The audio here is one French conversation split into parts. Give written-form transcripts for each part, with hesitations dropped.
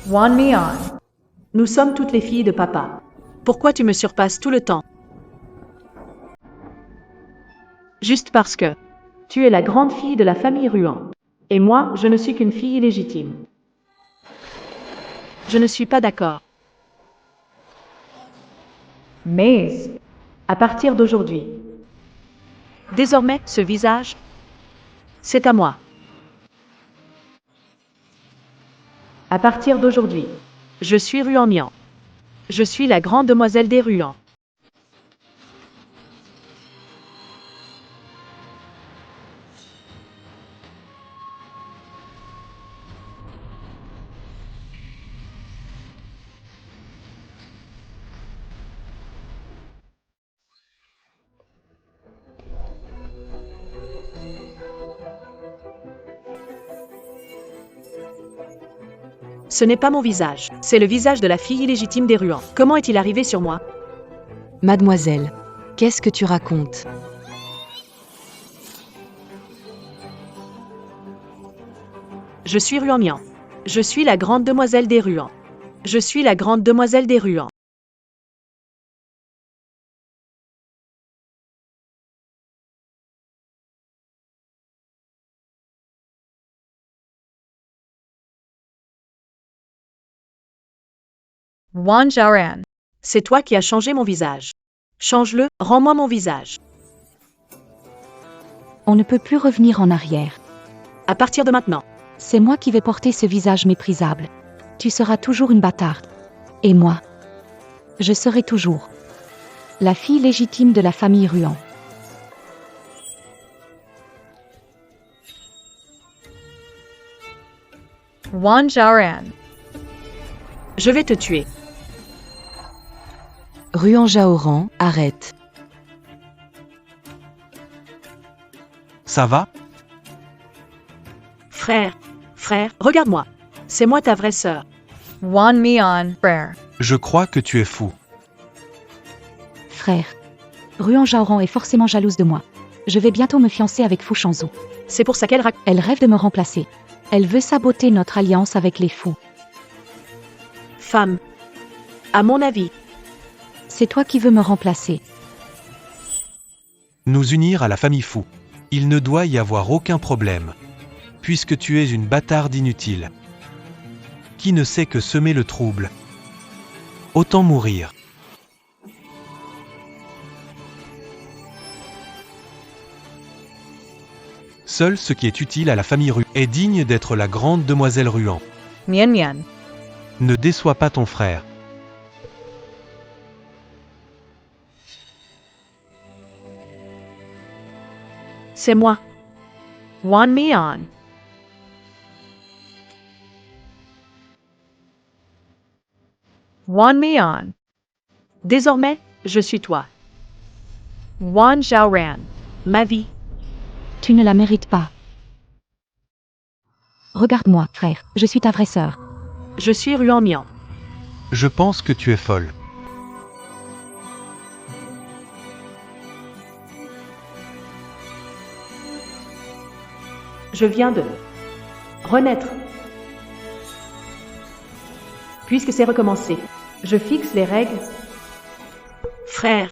Want me on. Nous sommes toutes les filles de papa. Pourquoi tu me surpasses tout le temps? Juste parce que. Tu es la grande fille de la famille Ruan. Et moi, je ne suis qu'une fille illégitime. Je ne suis pas d'accord. Mais, à partir d'aujourd'hui, Désormais, ce visage, c'est à moi. à partir d'aujourd'hui, Je suis Ruan Mian. Je suis la grande demoiselle des Ruans. Ce n'est pas mon visage, c'est le visage de la fille illégitime des Ruans. Comment est-il arrivé sur moi? Mademoiselle, qu'est-ce que tu racontes? Je suis Ruan Mian. Je suis la grande demoiselle des Ruans. Je suis la grande demoiselle des Ruans. Wan Zhaoran. C'est toi qui as changé mon visage. Change-le, rends-moi mon visage. On ne peut plus revenir en arrière. À partir de maintenant. C'est moi qui vais porter ce visage méprisable. Tu seras toujours une bâtarde. Et moi, je serai toujours la fille légitime de la famille Ruan. Wan Zhaoran. Je vais te tuer. Ruan Zhaoran, arrête. Ça va? Frère, regarde-moi. C'est moi ta vraie sœur. Wan me on, frère. Je crois que tu es fou. Frère. Ruan Zhaoran est forcément jalouse de moi. Je vais bientôt me fiancer avec Fu Shanzhu. C'est pour ça qu'elle raconte. Elle rêve de me remplacer. Elle veut saboter notre alliance avec les fous. Femme. À mon avis. C'est toi qui veux me remplacer. Nous unir à la famille fou. Il ne doit y avoir aucun problème. Puisque tu es une bâtarde inutile. Qui ne sait que semer le trouble. Autant mourir. Seul ce qui est utile à la famille Ruan est digne d'être la grande demoiselle Ruan. Mian Mian. Ne déçois pas ton frère. C'est moi. Wan me on. Wan me on. Désormais, je suis toi. Wan Zhaoran. Ma vie. Tu ne la mérites pas. Regarde-moi, frère, je suis ta vraie sœur. Je suis Ruan Mian. Je pense que tu es folle. Je viens de renaître. Puisque c'est recommencé, je fixe les règles. Frère,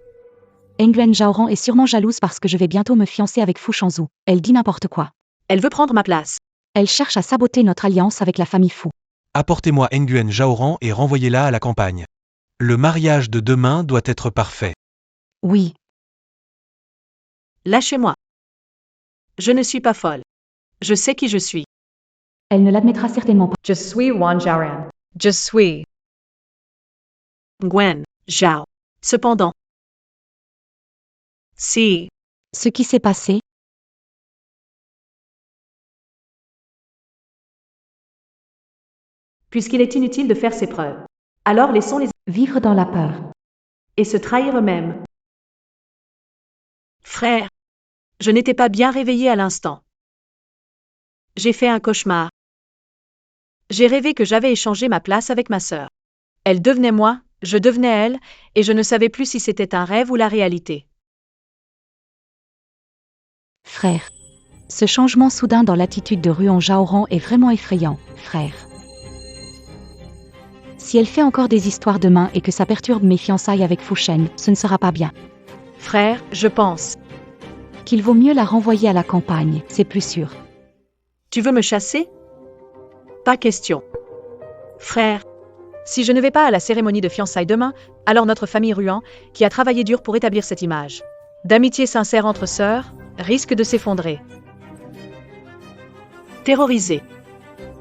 Nguyen Zhaoran est sûrement jalouse parce que je vais bientôt me fiancer avec Fu Shanzhu. Elle dit n'importe quoi. elle veut prendre ma place. Elle cherche à saboter notre alliance avec la famille Fu. Apportez-moi Nguyen Zhaoran et renvoyez-la à la campagne. Le mariage de demain doit être parfait. Oui, Lâchez-moi. Je ne suis pas folle. Je sais qui je suis. elle ne l'admettra certainement pas. Je suis Wan Zhaoran. Je suis. Nguyen Zhao. Cependant. Si. Ce qui s'est passé, Puisqu'il est inutile de faire ses preuves. Alors laissons-les vivre dans la peur. et se trahir eux-mêmes. Frère. Je n'étais pas bien réveillée à l'instant. J'ai fait un cauchemar. J'ai rêvé que j'avais échangé ma place avec ma sœur. Elle devenait moi, je devenais elle, et je ne savais plus si c'était un rêve ou la réalité. Frère. Ce changement soudain dans l'attitude de Ruan Zhaoran est vraiment effrayant, frère. Si elle fait encore des histoires demain et que ça perturbe mes fiançailles avec Fu Shen, ce ne sera pas bien. Frère, je pense. Qu'il vaut mieux la renvoyer à la campagne, c'est plus sûr. Tu veux me chasser? Pas question. Frère, si je ne vais pas à la cérémonie de fiançailles demain, alors notre famille Ruan, qui a travaillé dur pour établir cette image d'amitié sincère entre sœurs, risque de s'effondrer. Terrorisé.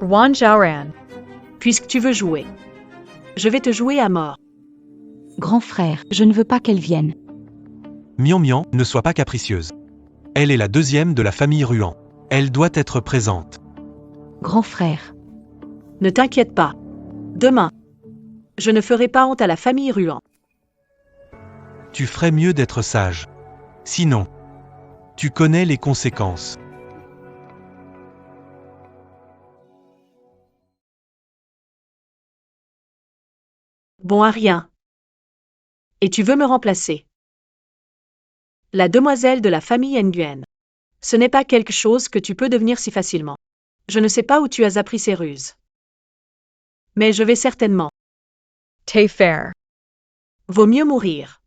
Wan Zhaoran. Puisque tu veux jouer, je vais te jouer à mort. Grand frère, je ne veux pas qu'elle vienne. Mian Mian, ne sois pas capricieuse. Elle est la deuxième de la famille Ruan. Elle doit être présente. Grand frère, Ne t'inquiète pas. Demain, je ne ferai pas honte à la famille Ruan. Tu ferais mieux d'être sage. Sinon, tu connais les conséquences. Bon à rien. Et tu veux me remplacer? La demoiselle de la famille Nguyen. Ce n'est pas quelque chose que tu peux devenir si facilement. Je ne sais pas où tu as appris ces ruses. Mais je vais certainement. T'es fair. Vaut mieux mourir.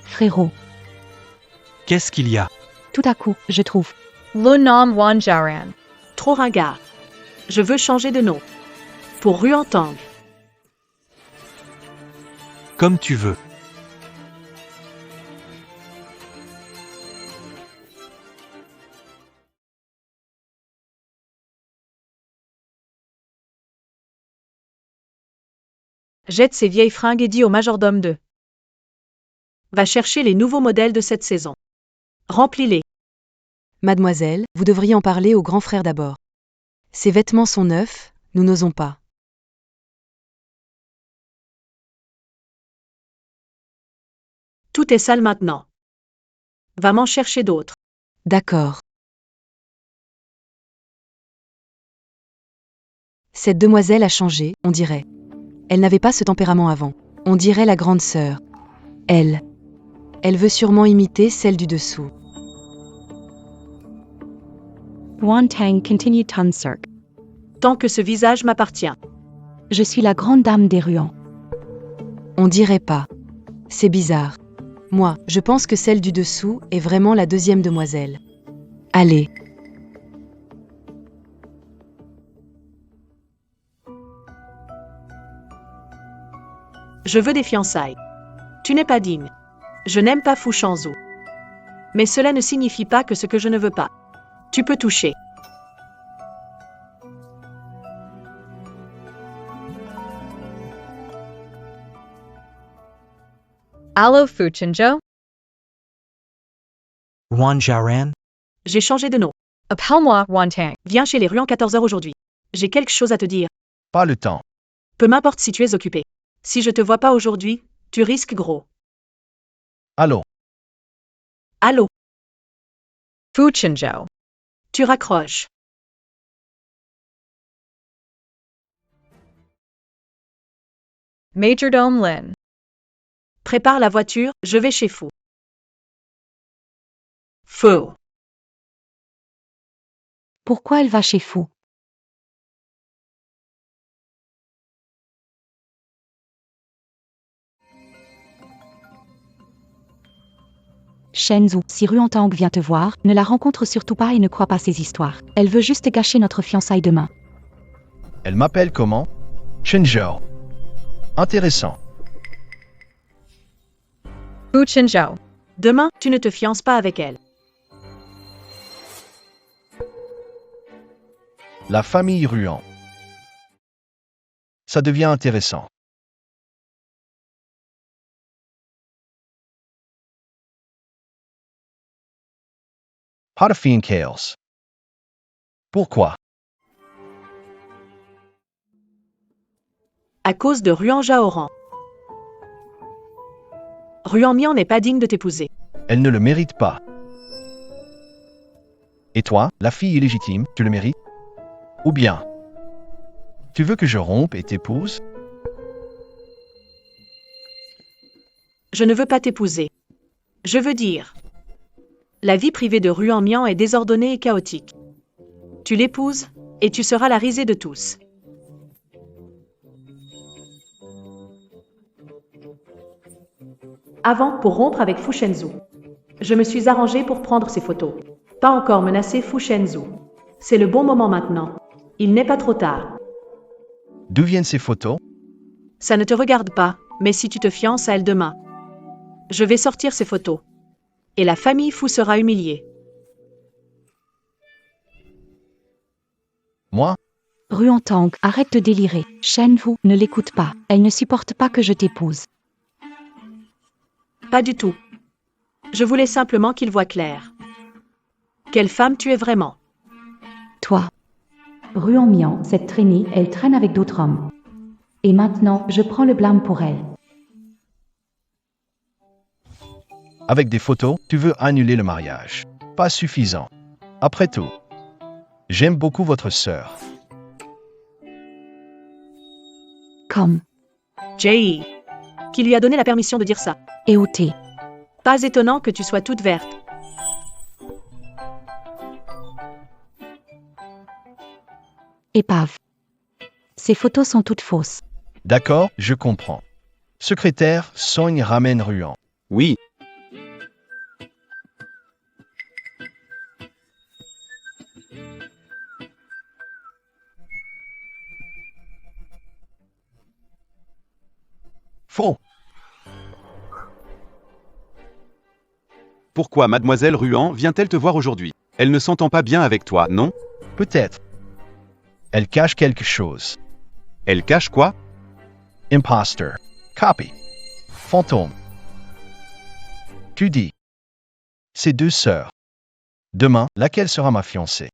frérot, Qu'est-ce qu'il y a? tout à coup, je trouve. Le nom Wan Zhaoran. Trop ringard. Je veux changer de nom. Pour Ruan Tang. Comme tu veux. Jette ces vieilles fringues et dis au majordome de. Va chercher les nouveaux modèles de cette saison. Remplis-les. Mademoiselle, vous devriez en parler au grand frère d'abord. Ces vêtements sont neufs, nous n'osons pas. Tout est sale maintenant. Va m'en chercher d'autres. D'accord. Cette demoiselle a changé, on dirait. Elle n'avait pas ce tempérament avant. On dirait la grande sœur. Elle veut sûrement imiter celle du dessous. Wan Tang continued Tunsirk. Tant que ce visage m'appartient. Je suis la grande dame des Ruans. On dirait pas. C'est bizarre. Moi, je pense que celle du dessous est vraiment la deuxième demoiselle. Allez. Je veux des fiançailles. Tu n'es pas digne. Je n'aime pas Fu Shanzhu. Mais cela ne signifie pas que ce que je ne veux pas. Tu peux toucher. Allô Fu Chenzhou? Wan Zhaoran? J'ai changé de nom. Appelle-moi Wan Tang. Viens chez les Ruans 14h aujourd'hui. J'ai quelque chose à te dire. Pas le temps. Peu m'importe si tu es occupé. Si je te vois pas aujourd'hui, tu risques gros. Allô? Allô? Fu Chenzhou. Tu raccroches. Majordome Lin. Prépare la voiture, je vais chez Fu. Fu. Pourquoi elle va chez Fu? Shenzhou, si Ruan Tang vient te voir, ne la rencontre surtout pas et ne crois pas ses histoires. Elle veut juste gâcher notre fiançailles demain. Elle m'appelle comment? Chenzhou. Intéressant. Fu Chenzhou. Demain, tu ne te fiances pas avec elle. La famille Ruan. Ça devient intéressant. Harfin Chaos. Pourquoi? À cause de Ruan Zhaoran. Ruan Mian n'est pas digne de t'épouser. Elle ne le mérite pas. Et toi, la fille illégitime, tu le mérites? Ou bien, tu veux que je rompe et t'épouse? Je ne veux pas t'épouser. Je veux dire, la vie privée de Ruan Mian est désordonnée et chaotique. Tu l'épouses, et tu seras la risée de tous. Avant, pour rompre avec Fu Shenzu. Je me suis arrangée pour prendre ces photos. Pas encore menacé Fu Shenzu. C'est le bon moment maintenant. Il n'est pas trop tard. D'où viennent ces photos? Ça ne te regarde pas, mais si tu te fiances à elle demain, je vais sortir ces photos. Et la famille Fu sera humiliée. Moi? Ruantang, arrête de délirer. Shen Wu, ne l'écoute pas. Elle ne supporte pas que je t'épouse. Pas du tout. Je voulais simplement qu'il voie clair. Quelle femme tu es vraiment? Toi. Ruan Mian, cette traînée, elle traîne avec d'autres hommes. Et maintenant, je prends le blâme pour elle. Avec des photos, tu veux annuler le mariage. Pas suffisant. Après tout, j'aime beaucoup votre sœur. Comme. Jay. Qui lui a donné la permission de dire ça? EOT. Pas étonnant que tu sois toute verte. Épave. Ces photos sont toutes fausses. D'accord, je comprends. Secrétaire, Song ramène Ruan. Oui, Faux. pourquoi mademoiselle Ruan vient-elle te voir aujourd'hui? Elle ne s'entend pas bien avec toi, non? Peut-être. Elle cache quelque chose. Elle cache quoi? Imposteur. Copy. Fantôme. Tu dis. Ces deux sœurs. Demain, laquelle sera ma fiancée?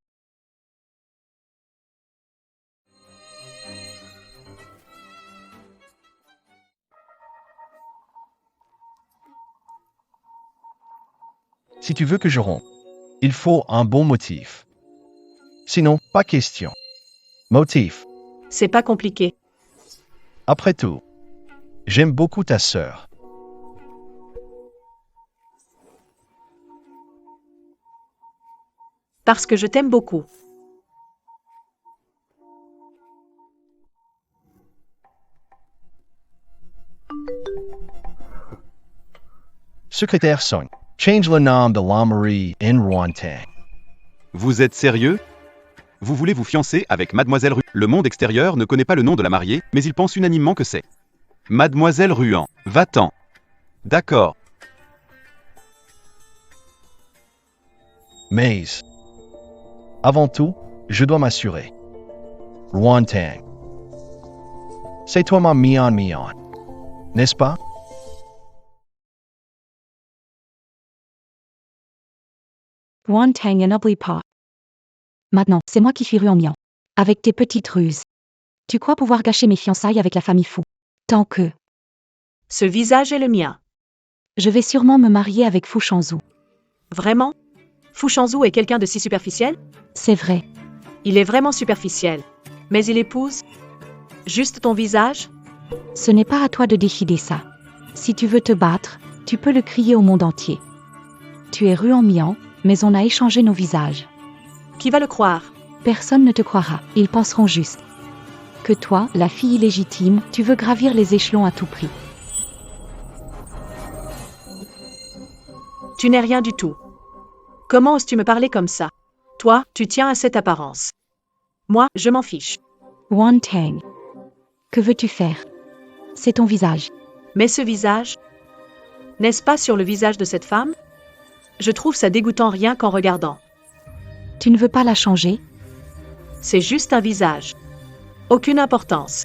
Si tu veux que je rompe, il faut un bon motif. Sinon, pas question. Motif. C'est pas compliqué. Après tout, j'aime beaucoup ta sœur. Parce que je t'aime beaucoup. Secrétaire Song, change le nom de l'Amerie en Ruantang. Vous êtes sérieux? Vous voulez vous fiancer avec mademoiselle Ruan? Le monde extérieur ne connaît pas le nom de la mariée, mais il pense unanimement que c'est mademoiselle Ruan. Va-t'en. D'accord. Mais, avant tout, je dois m'assurer. Ruantang. C'est toi ma Mian, n'est-ce pas? Ruantang n'oublie pas. Maintenant, c'est moi qui suis Ruan Mian. Avec tes petites ruses. Tu crois pouvoir gâcher mes fiançailles avec la famille Fu. Tant que. Ce visage est le mien. Je vais sûrement me marier avec Fu Shenzu. Vraiment? Fu Shenzu est quelqu'un de si superficiel? C'est vrai. Il est vraiment superficiel. Mais il épouse juste ton visage? Ce n'est pas à toi de décider ça. Si tu veux te battre, tu peux le crier au monde entier. Tu es Ruan Mian, mais on a échangé nos visages. Qui va le croire? Personne ne te croira, ils penseront juste que toi, la fille illégitime, tu veux gravir les échelons à tout prix. Tu n'es rien du tout. Comment oses-tu me parler comme ça? Toi, tu tiens à cette apparence. Moi, je m'en fiche. Ruantang. Que veux-tu faire? C'est ton visage. Mais ce visage? N'est-ce pas sur le visage de cette femme? Je trouve ça dégoûtant rien qu'en regardant. Tu ne veux pas la changer? C'est juste un visage. Aucune importance.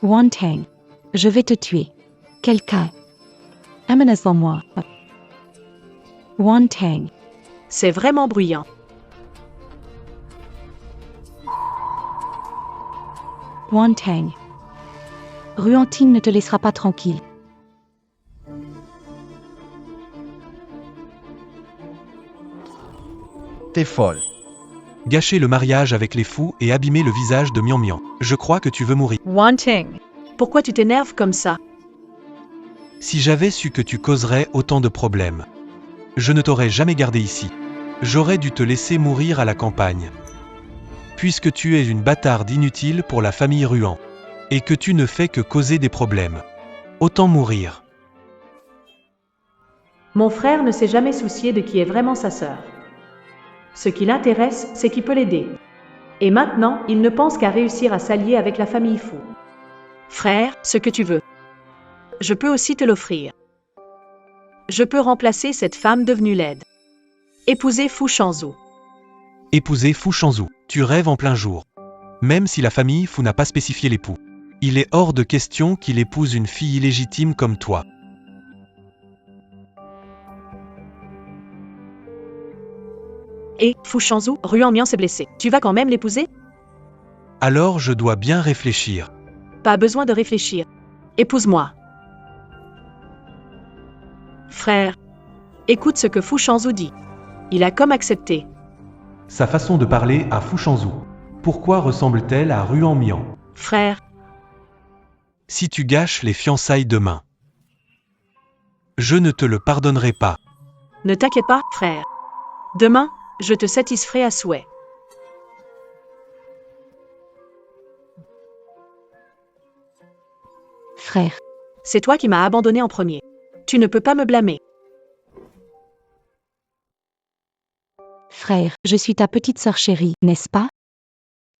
Ruantang. Je vais te tuer. Quelqu'un. Amène devant moi. Ruantang. C'est vraiment bruyant. Ruantang. Ruantine ne te laissera pas tranquille. T'es folle. Gâcher le mariage avec les fous et abîmer le visage de Mian Mian. Je crois que tu veux mourir. Wanting. Pourquoi tu t'énerves comme ça? Si j'avais su que tu causerais autant de problèmes, je ne t'aurais jamais gardé ici. J'aurais dû te laisser mourir à la campagne. Puisque tu es une bâtarde inutile pour la famille Ruan, et que tu ne fais que causer des problèmes. Autant mourir. Mon frère ne s'est jamais soucié de qui est vraiment sa sœur. Ce qui l'intéresse, c'est qui peut l'aider. Et maintenant, il ne pense qu'à réussir à s'allier avec la famille Fu. Frère, ce que tu veux. Je peux aussi te l'offrir. Je peux remplacer cette femme devenue laide. Épouser Fu Shanzhu. Épouser Fu Shanzhu, tu rêves en plein jour. Même si la famille Fu n'a pas spécifié l'époux. Il est hors de question qu'il épouse une fille illégitime comme toi. Et, Fu Shanzhu, Ruan Mian s'est blessé. Tu vas quand même l'épouser? Alors je dois bien réfléchir. Pas besoin de réfléchir. Épouse-moi. Frère, écoute ce que Fu Shanzhu dit. Il a comme accepté. Sa façon de parler à Fu Shanzhu. Pourquoi ressemble-t-elle à Ruan Mian? Frère, Si tu gâches les fiançailles demain, je ne te le pardonnerai pas. ne t'inquiète pas, frère. Demain, je te satisferai à souhait. Frère, C'est toi qui m'as abandonné en premier. Tu ne peux pas me blâmer. frère, je suis ta petite sœur chérie, n'est-ce pas?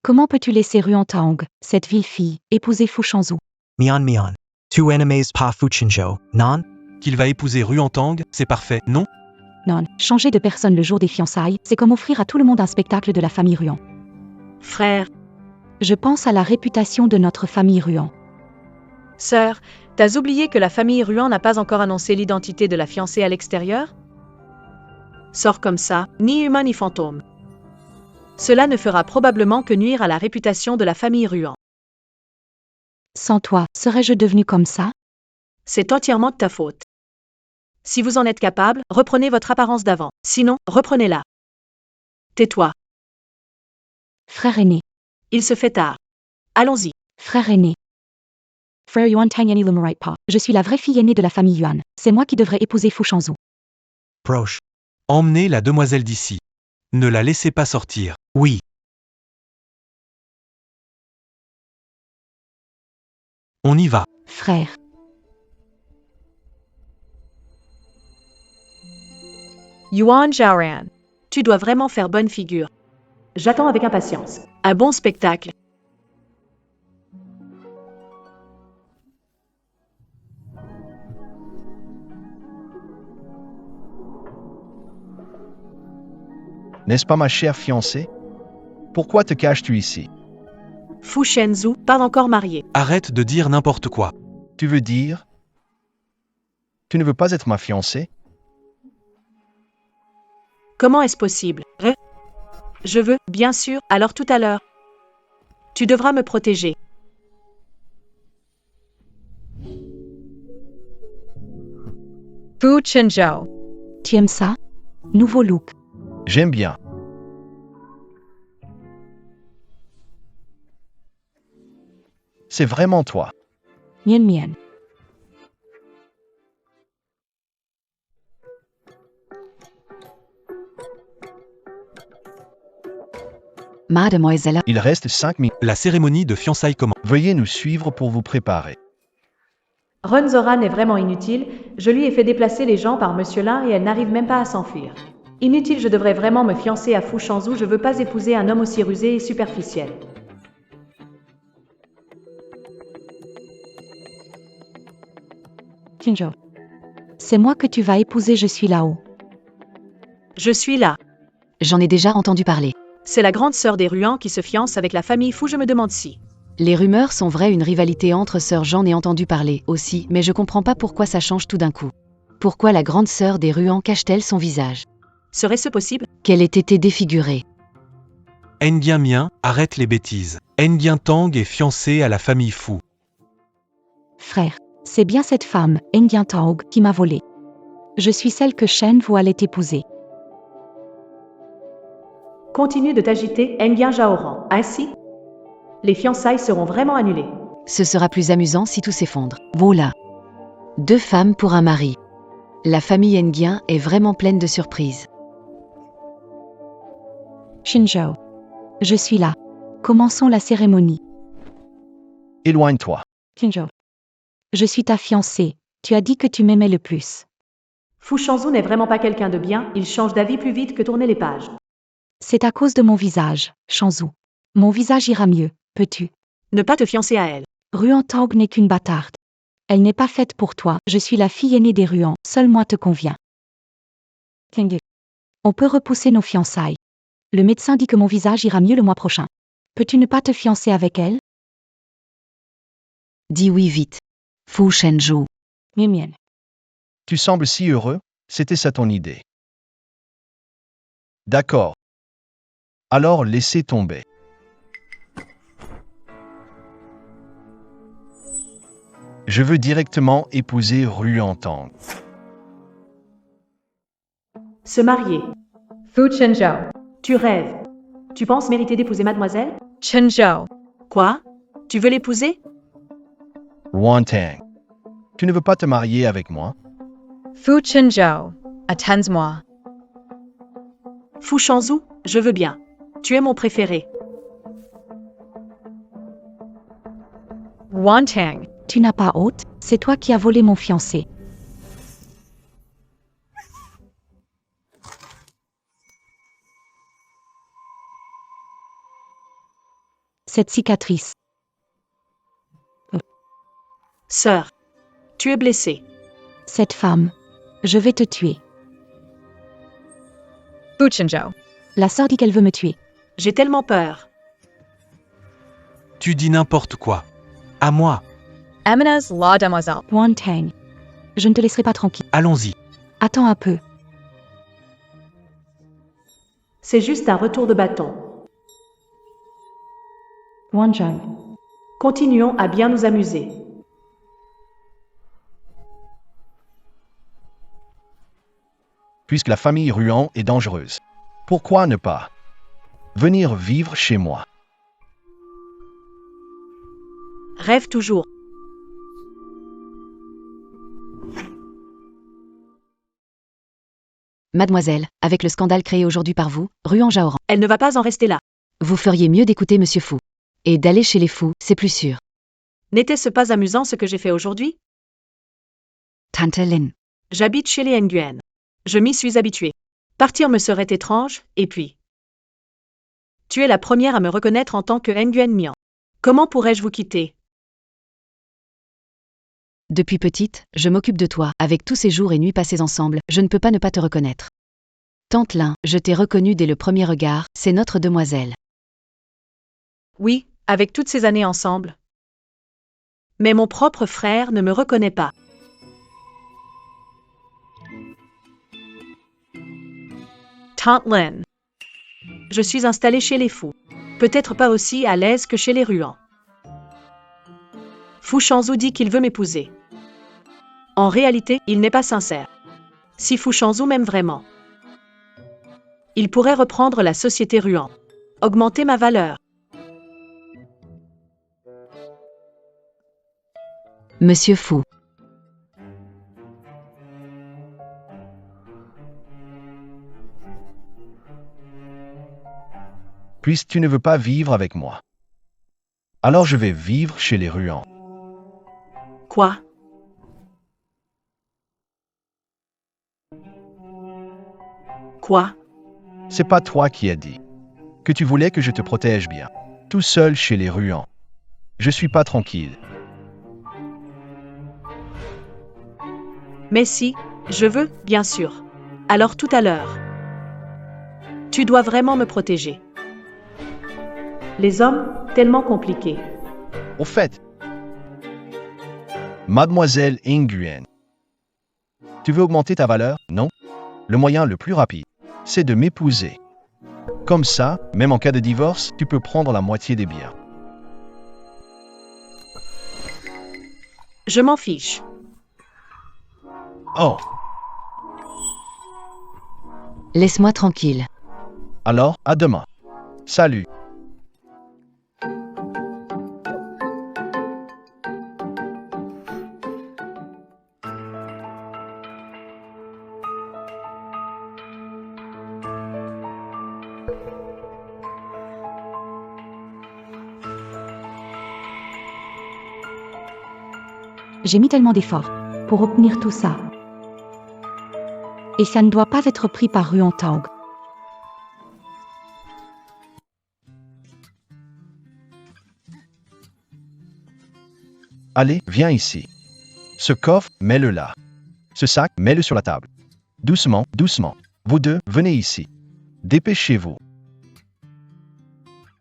Comment peux-tu laisser Ruan Taong, cette vile fille, épouser Fu Shanzhu? Mian, tu enemies pas Fuchinjo, non? Qu'il va épouser Ruan Tang, c'est parfait, non? Non, changer de personne le jour des fiançailles, c'est comme offrir à tout le monde un spectacle de la famille Ruan. Frère, Je pense à la réputation de notre famille Ruan. sœur, t'as oublié que la famille Ruan n'a pas encore annoncé l'identité de la fiancée à l'extérieur? Sors comme ça, ni humain ni fantôme. Cela ne fera probablement que nuire à la réputation de la famille Ruan. Sans toi, serais-je devenue comme ça? C'est entièrement de ta faute. Si vous en êtes capable, reprenez votre apparence d'avant. Sinon, reprenez-la. Tais-toi. Frère aîné, Il se fait tard. Allons-y. frère aîné. Frère Yuan Tang Yanni Lumerai Pa. Je suis la vraie fille aînée de la famille Yuan. C'est moi qui devrais épouser Fu Shanzhu. Proche. Emmenez la demoiselle d'ici. Ne la laissez pas sortir. Oui. On y va. Frère, Yuan Zhaoran. Tu dois vraiment faire bonne figure. J'attends avec impatience. Un bon spectacle. N'est-ce pas ma chère fiancée? Pourquoi te caches-tu ici? Fu Shanzhu, pas encore marié. Arrête de dire n'importe quoi. Tu veux dire? Tu ne veux pas être ma fiancée? Comment est-ce possible? Je veux, bien sûr, alors tout à l'heure. Tu devras me protéger. Fu Chenzhou. tu aimes ça? Nouveau look. J'aime bien. C'est vraiment toi. Mien mien. Mademoiselle, Il reste 5 minutes. La cérémonie de fiançailles commence. Veuillez nous suivre pour vous préparer. Ron Zoran est vraiment inutile, je lui ai fait déplacer les gens par Monsieur Lin et elle n'arrive même pas à s'enfuir. Inutile, je devrais vraiment me fiancer à Fu Shanzhu, je veux pas épouser un homme aussi rusé et superficiel. Kinjo. C'est moi que tu vas épouser, je suis là-haut. Je suis là. j'en ai déjà entendu parler. C'est la grande sœur des Ruan qui se fiance avec la famille Fu, je me demande si. Les rumeurs sont vraies, une rivalité entre sœurs, j'en ai entendu parler aussi, mais je comprends pas pourquoi ça change tout d'un coup. Pourquoi la grande sœur des Ruan cache-t-elle son visage? Serait-ce possible? Qu'elle ait été défigurée. Nguyen Mien, arrête les bêtises. Nguyen Tang est fiancé à la famille Fu. Frère, c'est bien cette femme, Nguyen Taog, qui m'a volé. Je suis celle que Shen Wu allait épouser. Continue de t'agiter, Nguyen Zhaoran. Ainsi, les fiançailles seront vraiment annulées. Ce sera plus amusant si tout s'effondre. Voilà. Deux femmes pour un mari. La famille Nguyen est vraiment pleine de surprises. Shinjo. Je suis là. Commençons la cérémonie. Éloigne-toi. Shinjo. Je suis ta fiancée. Tu as dit que tu m'aimais le plus. Fu Shanzhu n'est vraiment pas quelqu'un de bien, il change d'avis plus vite que tourner les pages. C'est à cause de mon visage, Shanzhu. Mon visage ira mieux, peux-tu? Ne pas te fiancer à elle. Ruan Tang n'est qu'une bâtarde. Elle n'est pas faite pour toi, je suis la fille aînée des Ruan, seul moi te convient. Kenge. On peut repousser nos fiançailles. Le médecin dit que mon visage ira mieux le mois prochain. Peux-tu ne pas te fiancer avec elle? Dis oui vite. Fu Shenzhou. Mienne. Tu sembles si heureux, c'était ça ton idée. D'accord. Alors laissez tomber. Je veux directement épouser Ruan Tang. Se marier. Fu Chenzhou. Tu rêves. Tu penses mériter d'épouser mademoiselle? Chenzhou. Quoi? Tu veux l'épouser? Ruan Tang. Tu ne veux pas te marier avec moi? Fu Chenzhou. Attends-moi. Fu Shanzhu, je veux bien. Tu es mon préféré. Wantang. Tu n'as pas honte, c'est toi qui as volé mon fiancé. Cette cicatrice. Sœur, tu es blessée. Cette femme. Je vais te tuer. Fu Chenzhou. La sœur dit qu'elle veut me tuer. J'ai tellement peur. Tu dis n'importe quoi. À moi, Amenaz la demoiselle. Wan Tang. Je ne te laisserai pas tranquille. allons-y. Attends un peu. C'est juste un retour de bâton. Wan Zhang. Continuons à bien nous amuser. Puisque la famille Ruan est dangereuse. Pourquoi ne pas venir vivre chez moi? Rêve toujours. Mademoiselle, avec le scandale créé aujourd'hui par vous, Ruan Jaoran, Elle ne va pas en rester là. vous feriez mieux d'écouter Monsieur Fu. Et d'aller chez les fous, c'est plus sûr. N'était-ce pas amusant ce que j'ai fait aujourd'hui? Tante Lin. J'habite chez les Nguyen. Je m'y suis habituée. Partir me serait étrange, et puis... Tu es la première à me reconnaître en tant que Nguyen Mian. Comment pourrais-je vous quitter? Depuis petite, je m'occupe de toi. Avec tous ces jours et nuits passés ensemble, je ne peux pas ne pas te reconnaître. Tante Lin, je t'ai reconnue dès le premier regard, c'est notre demoiselle. Oui, avec toutes ces années ensemble. Mais mon propre frère ne me reconnaît pas. Tante Lin. Je suis installée chez les fous. Peut-être pas aussi à l'aise que chez les Ruan. Fu Shanzhu dit qu'il veut m'épouser. En réalité, il n'est pas sincère. Si Fu Shanzhu m'aime vraiment, il pourrait reprendre la société Ruan. Augmenter ma valeur. Monsieur Fu. Puisque tu ne veux pas vivre avec moi. Alors je vais vivre chez les Ruan. Quoi? Quoi? C'est pas toi qui as dit que tu voulais que je te protège bien. Tout seul chez les Ruan. Je suis pas tranquille. Mais si, je veux, bien sûr. Alors tout à l'heure. Tu dois vraiment me protéger. Les hommes, tellement compliqués. Au fait, Mademoiselle Nguyen, tu veux augmenter ta valeur, non? Le moyen le plus rapide, c'est de m'épouser. Comme ça, même en cas de divorce, tu peux prendre la moitié des biens. Je m'en fiche. Oh, Laisse-moi tranquille. alors, à demain. Salut. J'ai mis tellement d'efforts pour obtenir tout ça. Et ça ne doit pas être pris par Ruantang. Allez, viens ici. Ce coffre, mets-le là. Ce sac, mets-le sur la table. Doucement, doucement. Vous deux, venez ici. Dépêchez-vous.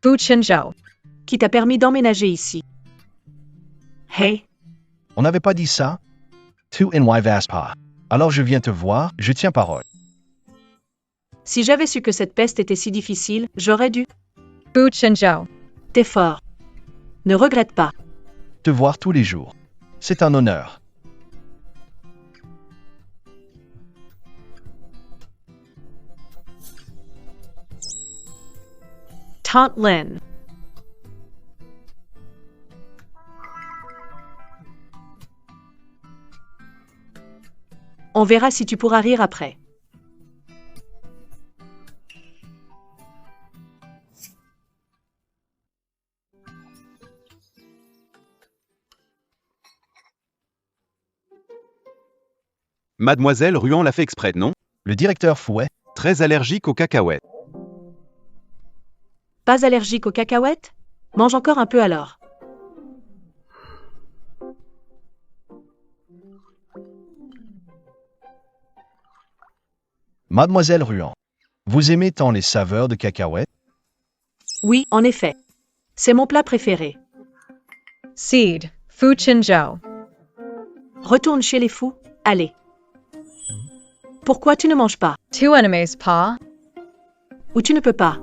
Fu Chinzhou. Qui t'a permis d'emménager ici? Hey, On n'avait pas dit ça? Tu n'y vas pas. Alors je viens te voir, je tiens parole. si j'avais su que cette peste était si difficile, j'aurais dû. Fu Chinzhou. T'es fort. Ne regrette pas. Te voir tous les jours. C'est un honneur. Tante Lin. On verra si tu pourras rire après. Mademoiselle Ruan l'a fait exprès, non? Le directeur Fouet, Très allergique aux cacahuètes. Pas allergique aux cacahuètes? Mange encore un peu alors. Mademoiselle Ruan. Vous aimez tant les saveurs de cacahuètes? Oui, en effet. C'est mon plat préféré. Seed. Fu Chinzhou. Retourne chez les fous, allez. Pourquoi tu ne manges pas? Two enemies, Pa. Ou tu ne peux pas?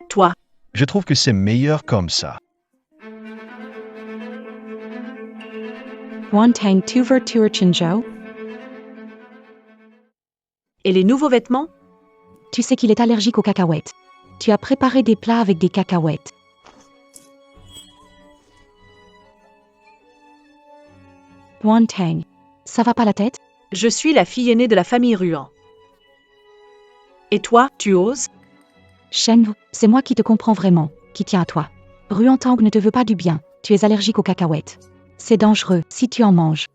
Toi, Je trouve que c'est meilleur comme ça. Wantang Tuver Tuer Chinzhou. et les nouveaux vêtements? Tu sais qu'il est allergique aux cacahuètes. Tu as préparé des plats avec des cacahuètes. Wantang. Ça va pas la tête? Je suis la fille aînée de la famille Ruan. Et toi, tu oses? Shen, c'est moi qui te comprends vraiment, qui tient à toi. Ruantang ne te veut pas du bien, tu es allergique aux cacahuètes. C'est dangereux si tu en manges.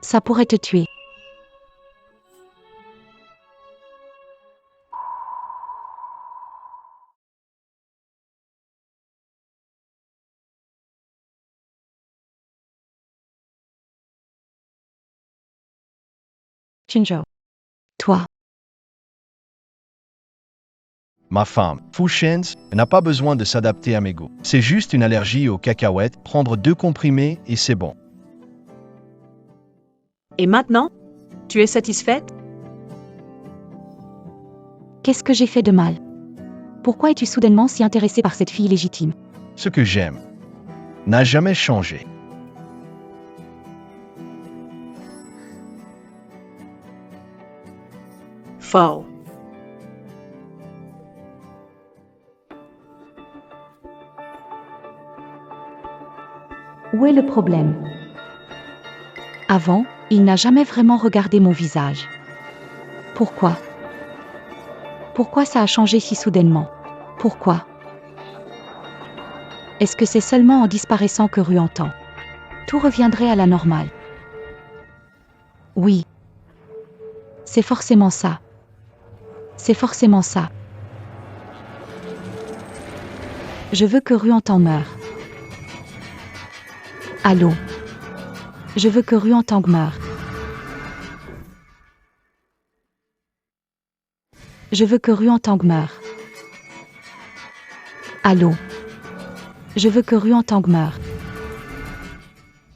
Ça pourrait te tuer. Chinzhou. Toi, Ma femme, Fushens, n'a pas besoin de s'adapter à mes goûts. C'est juste une allergie aux cacahuètes, prendre 2 comprimés et c'est bon. Et maintenant? Tu es satisfaite? qu'est-ce que j'ai fait de mal? Pourquoi es-tu soudainement si intéressé par cette fille légitime? Ce que j'aime n'a jamais changé. Faux. Où est le problème? Avant, il n'a jamais vraiment regardé mon visage. Pourquoi? Pourquoi ça a changé si soudainement? Pourquoi? Est-ce que c'est seulement en disparaissant que Ru entend? Tout reviendrait à la normale. Oui. C'est forcément ça. C'est forcément ça. Je veux que Ru entend meure. Allô? Je veux que Ruantang meure. Je veux que Ruantang meure. Allô? Je veux que Ruantang meure.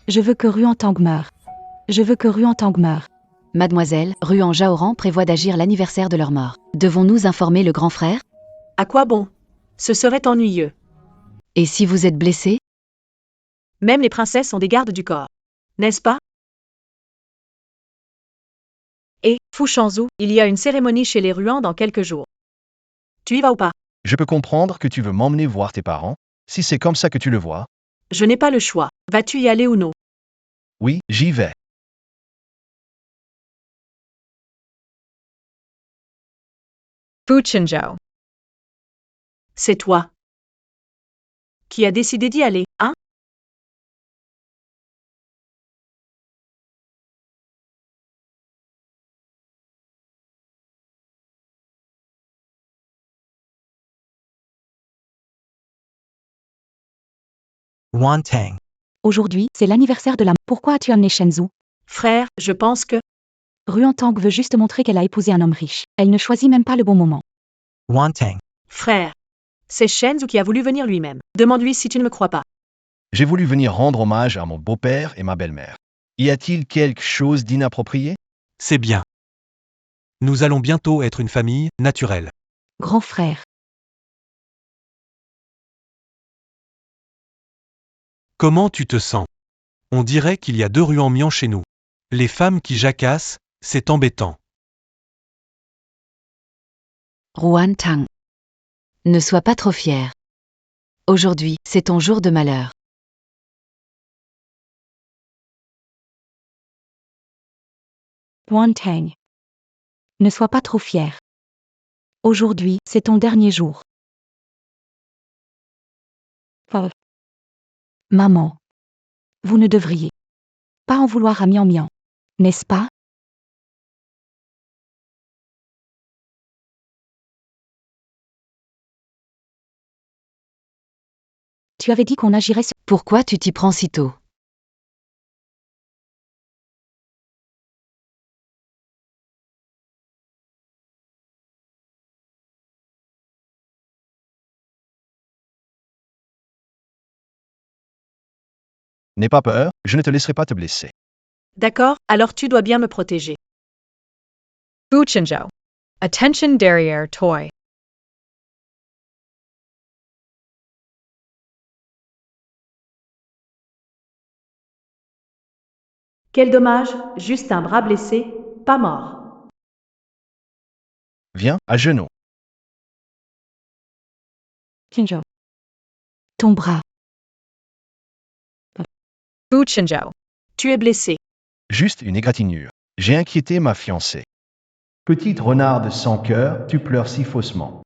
Je veux que Ruantang meure. Je veux que Ruantang meure. Mademoiselle, Ruan Jaoran prévoit d'agir l'anniversaire de leur mort. Devons-nous informer le grand frère? À quoi bon? Ce serait ennuyeux. Et si vous êtes blessé? Même les princesses ont des gardes du corps. N'est-ce pas? Et, Fu Shanzhu, il y a une cérémonie chez les Ruan dans quelques jours. Tu y vas ou pas? Je peux comprendre que tu veux m'emmener voir tes parents, si c'est comme ça que tu le vois. Je n'ai pas le choix. Vas-tu y aller ou non? Oui, j'y vais. Fu Chinzhou. C'est toi. Qui a décidé d'y aller, hein? Wantang. Aujourd'hui, c'est l'anniversaire de la... Pourquoi as-tu amené Shenzhou? Frère, je pense que... Ruantang veut juste montrer qu'elle a épousé un homme riche. Elle ne choisit même pas le bon moment. Wantang. Frère. C'est Shenzhou qui a voulu venir lui-même. Demande-lui si tu ne me crois pas. J'ai voulu venir rendre hommage à mon beau-père et ma belle-mère. Y a-t-il quelque chose d'inapproprié? C'est bien. Nous allons bientôt être une famille naturelle. Grand frère. Comment tu te sens? On dirait qu'il y a 2 Ruan Mian chez nous. Les femmes qui jacassent, c'est embêtant. Ruantang. Ne sois pas trop fier. Aujourd'hui, c'est ton jour de malheur. Wantang. Ne sois pas trop fier. Aujourd'hui, c'est ton dernier jour. Maman. Vous ne devriez pas en vouloir à Mian Mian, n'est-ce pas? Tu avais dit qu'on agirait sur... Pourquoi tu t'y prends si tôt? N'aie pas peur, je ne te laisserai pas te blesser. D'accord, alors tu dois bien me protéger. Fu Chinzhou. Attention derrière toy. Quel dommage, juste un bras blessé, pas mort. Viens, à genoux. Chinzhou. Ton bras. Fu Chinzhou. Tu es blessé. Juste une égratignure. J'ai inquiété ma fiancée. Petite renarde sans cœur, tu pleures si faussement.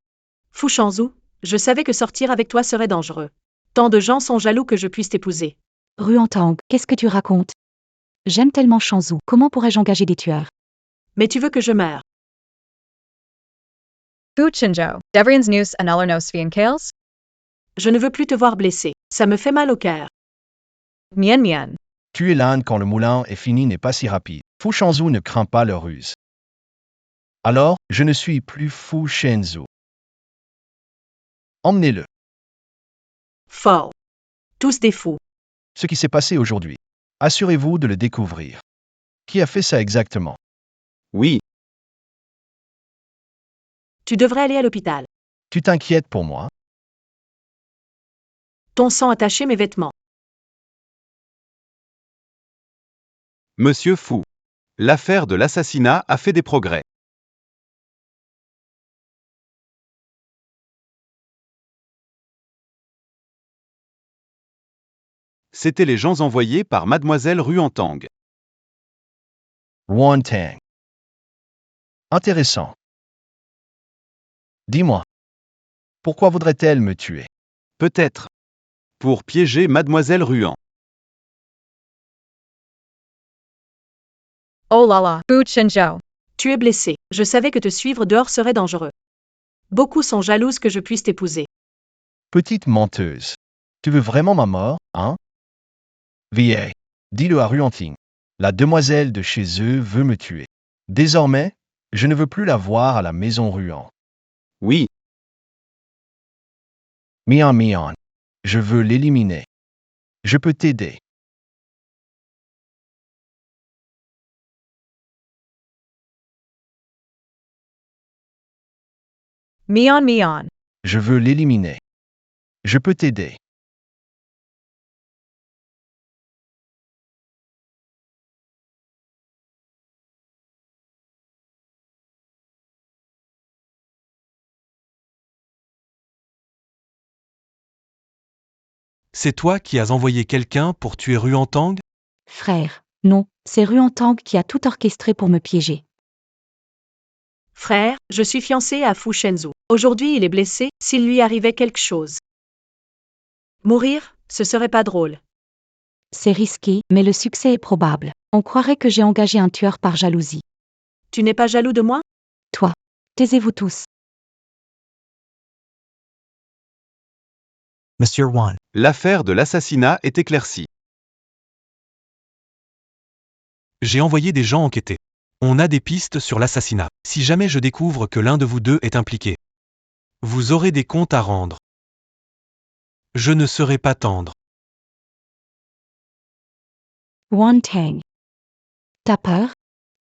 Fu Shenzhou, je savais que sortir avec toi serait dangereux. Tant de gens sont jaloux que je puisse t'épouser. Ruantang, qu'est-ce que tu racontes? J'aime tellement Shenzhou, comment pourrais-je engager des tueurs? Mais tu veux que je meure. Fu Chinzhou. Devrian's news and nos Svian Kales. Je ne veux plus te voir blessé. Ça me fait mal au cœur. Mian Mian. Tuer l'âne quand le moulin est fini n'est pas si rapide. Fu Shenzhou ne craint pas leur ruse. Alors, je ne suis plus Fu Shenzhou. Emmenez-le. Faux. Tous des fous. Ce qui s'est passé aujourd'hui. Assurez-vous de le découvrir. Qui a fait ça exactement? Oui, Tu devrais aller à l'hôpital. Tu t'inquiètes pour moi? Ton sang a taché mes vêtements. Monsieur Fu. L'affaire de l'assassinat a fait des progrès. C'étaient les gens envoyés par Mademoiselle Ruantang. Wantang. Intéressant. Dis-moi. Pourquoi voudrait-elle me tuer? Peut-être. Pour piéger Mademoiselle Ruan. Oh la la. Fu Chinzhou. Tu es blessé. Je savais que te suivre dehors serait dangereux. Beaucoup sont jalouses que je puisse t'épouser. Petite menteuse. Tu veux vraiment ma mort, hein? Vieille. Dis-le à Ruanting. La demoiselle de chez eux veut me tuer. Désormais, je ne veux plus la voir à la maison Ruan. Oui, Mian Mian. Je veux l'éliminer. Je peux t'aider. Mian Mian. Je veux l'éliminer. Je peux t'aider. C'est toi qui as envoyé quelqu'un pour tuer Ruantang? Frère. Non, c'est Ruantang qui a tout orchestré pour me piéger. Frère, je suis fiancée à Fu Shenzhou. Aujourd'hui il est blessé, s'il lui arrivait quelque chose. Mourir, ce serait pas drôle. C'est risqué, mais le succès est probable. On croirait que j'ai engagé un tueur par jalousie. Tu n'es pas jaloux de moi? Toi. Taisez-vous tous. Monsieur Wan. L'affaire de l'assassinat est éclaircie. J'ai envoyé des gens enquêter. On a des pistes sur l'assassinat. Si jamais je découvre que l'un de vous deux est impliqué, vous aurez des comptes à rendre. Je ne serai pas tendre. Wan Tang. T'as peur?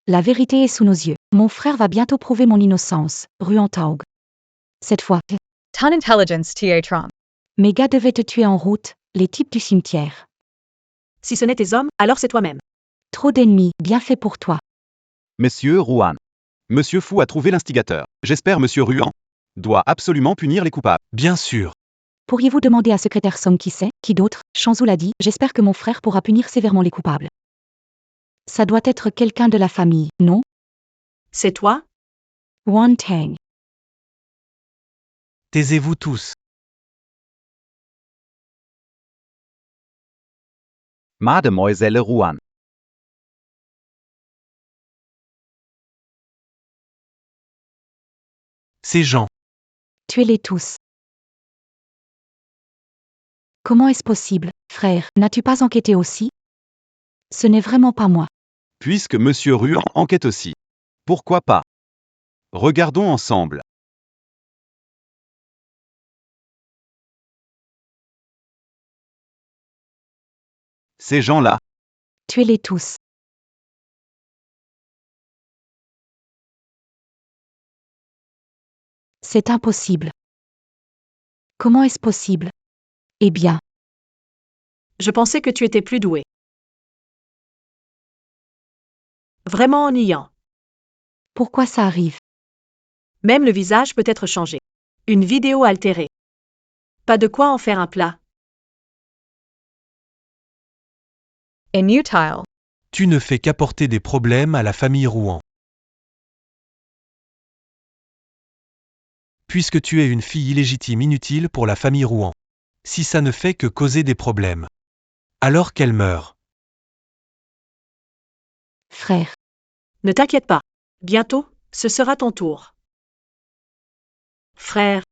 La vérité est sous nos yeux. Mon frère va bientôt prouver mon innocence, Ruan Taog. Cette fois, Ton intelligence ta Trump. mes gars devaient te tuer en route, les types du cimetière. Si ce n'est tes hommes, alors c'est toi-même. Trop d'ennemis, bien fait pour toi. Monsieur Ruan. Monsieur Fu a trouvé l'instigateur. J'espère Monsieur Ruan doit absolument punir les coupables. Bien sûr. Pourriez-vous demander à secrétaire Song qui c'est, qui d'autre? Shanzou l'a dit, j'espère que mon frère pourra punir sévèrement les coupables. Ça doit être quelqu'un de la famille, non? C'est toi? Wan Tang. Taisez-vous tous. Mademoiselle Ruan. Ces gens. Tuez-les tous. Comment est-ce possible, frère? N'as-tu pas enquêté aussi? Ce n'est vraiment pas moi. Puisque Monsieur Ruan enquête aussi. Pourquoi pas? Regardons ensemble. Ces gens-là. Tuez-les tous. C'est impossible. Comment est-ce possible? Eh bien, Je pensais que tu étais plus doué. Vraiment ennuyant. pourquoi ça arrive? Même le visage peut être changé. Une vidéo altérée. Pas de quoi en faire un plat. Inutile. Tu ne fais qu'apporter des problèmes à la famille Rouen. Puisque tu es une fille illégitime inutile pour la famille Rouen. Si ça ne fait que causer des problèmes. Alors qu'elle meurt. Frère, Ne t'inquiète pas. Bientôt, ce sera ton tour. Frère,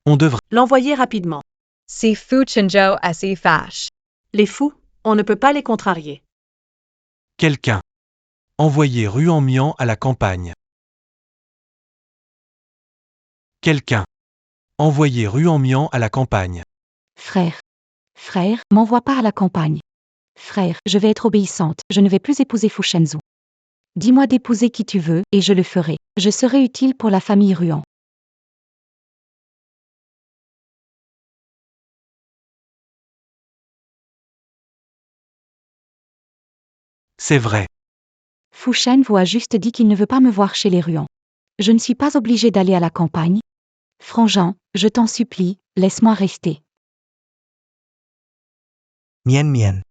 On devrait. l'envoyer rapidement. Si Fu Chenzhou se fâche. Les fous, on ne peut pas les contrarier. Quelqu'un. Envoyer Ruan Mian à la campagne. Quelqu'un. Envoyer Ruan Mian à la campagne. frère. Frère, m'envoie pas à la campagne. Frère, je vais être obéissante, je ne vais plus épouser Fu Shenzhou. Dis-moi d'épouser qui tu veux, et je le ferai. Je serai utile pour la famille Ruan. C'est vrai. Fu Shenzhou a juste dit qu'il ne veut pas me voir chez les Ruan. Je ne suis pas obligée d'aller à la campagne. Frangin, je t'en supplie, laisse-moi rester. Mien Mien.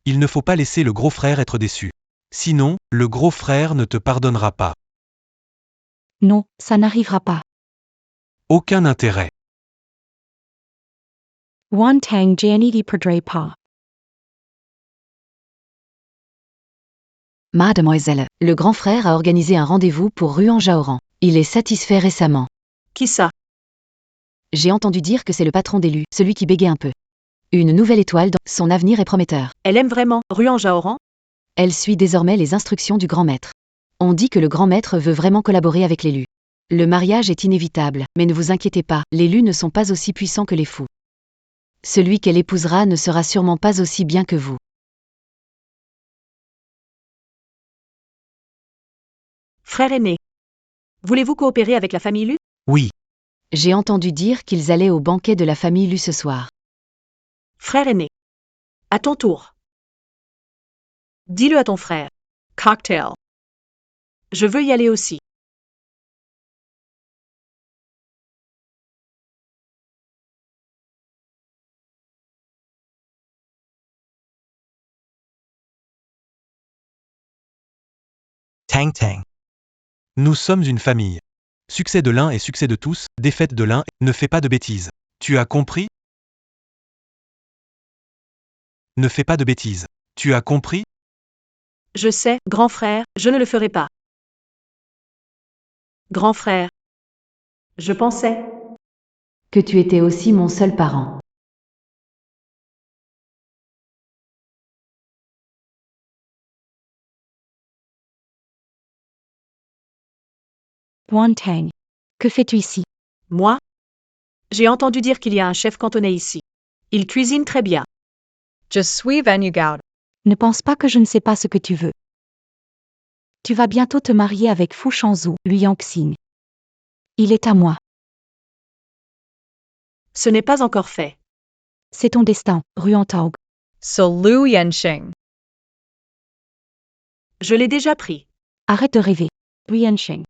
Il ne faut pas laisser le gros frère être déçu. Sinon, le gros frère ne te pardonnera pas. Non, ça n'arrivera pas. Aucun intérêt. Wan Tang Jianidi perdrai pas. Mademoiselle, le grand frère a organisé un rendez-vous pour Ruan Jaoran. Il est satisfait récemment. Qui ça? J'ai entendu dire que c'est le patron d'élu, celui qui bégait un peu. Une nouvelle étoile dans son avenir est prometteur. Elle aime vraiment Ruan Jaoran? Elle suit désormais les instructions du grand maître. On dit que le grand maître veut vraiment collaborer avec l'élu. Le mariage est inévitable, mais ne vous inquiétez pas, les élus ne sont pas aussi puissants que les fous. Celui qu'elle épousera ne sera sûrement pas aussi bien que vous. Frère aîné. Voulez-vous coopérer avec la famille Lu? Oui. J'ai entendu dire qu'ils allaient au banquet de la famille Lu ce soir. Frère aîné. À ton tour. Dis-le à ton frère. Cocktail. Je veux y aller aussi. Tang Tang. Nous sommes une famille. Succès de l'un et succès de tous, défaite de l'un, ne fais pas de bêtises. Tu as compris? Ne fais pas de bêtises. Tu as compris? Je sais, grand frère, je ne le ferai pas. Grand frère, Je pensais. Que tu étais aussi mon seul parent. Wantang. Que fais-tu ici? moi? J'ai entendu dire qu'il y a un chef cantonais ici. Il cuisine très bien. Je suis venu gaude. Ne pense pas que je ne sais pas ce que tu veux. Tu vas bientôt te marier avec Fu Shanzhu, Lui Yangxing. Il est à moi. Ce n'est pas encore fait. C'est ton destin, Ruantang. So Lu Yenxing. Je l'ai déjà pris. Arrête de rêver. Ruyansheng.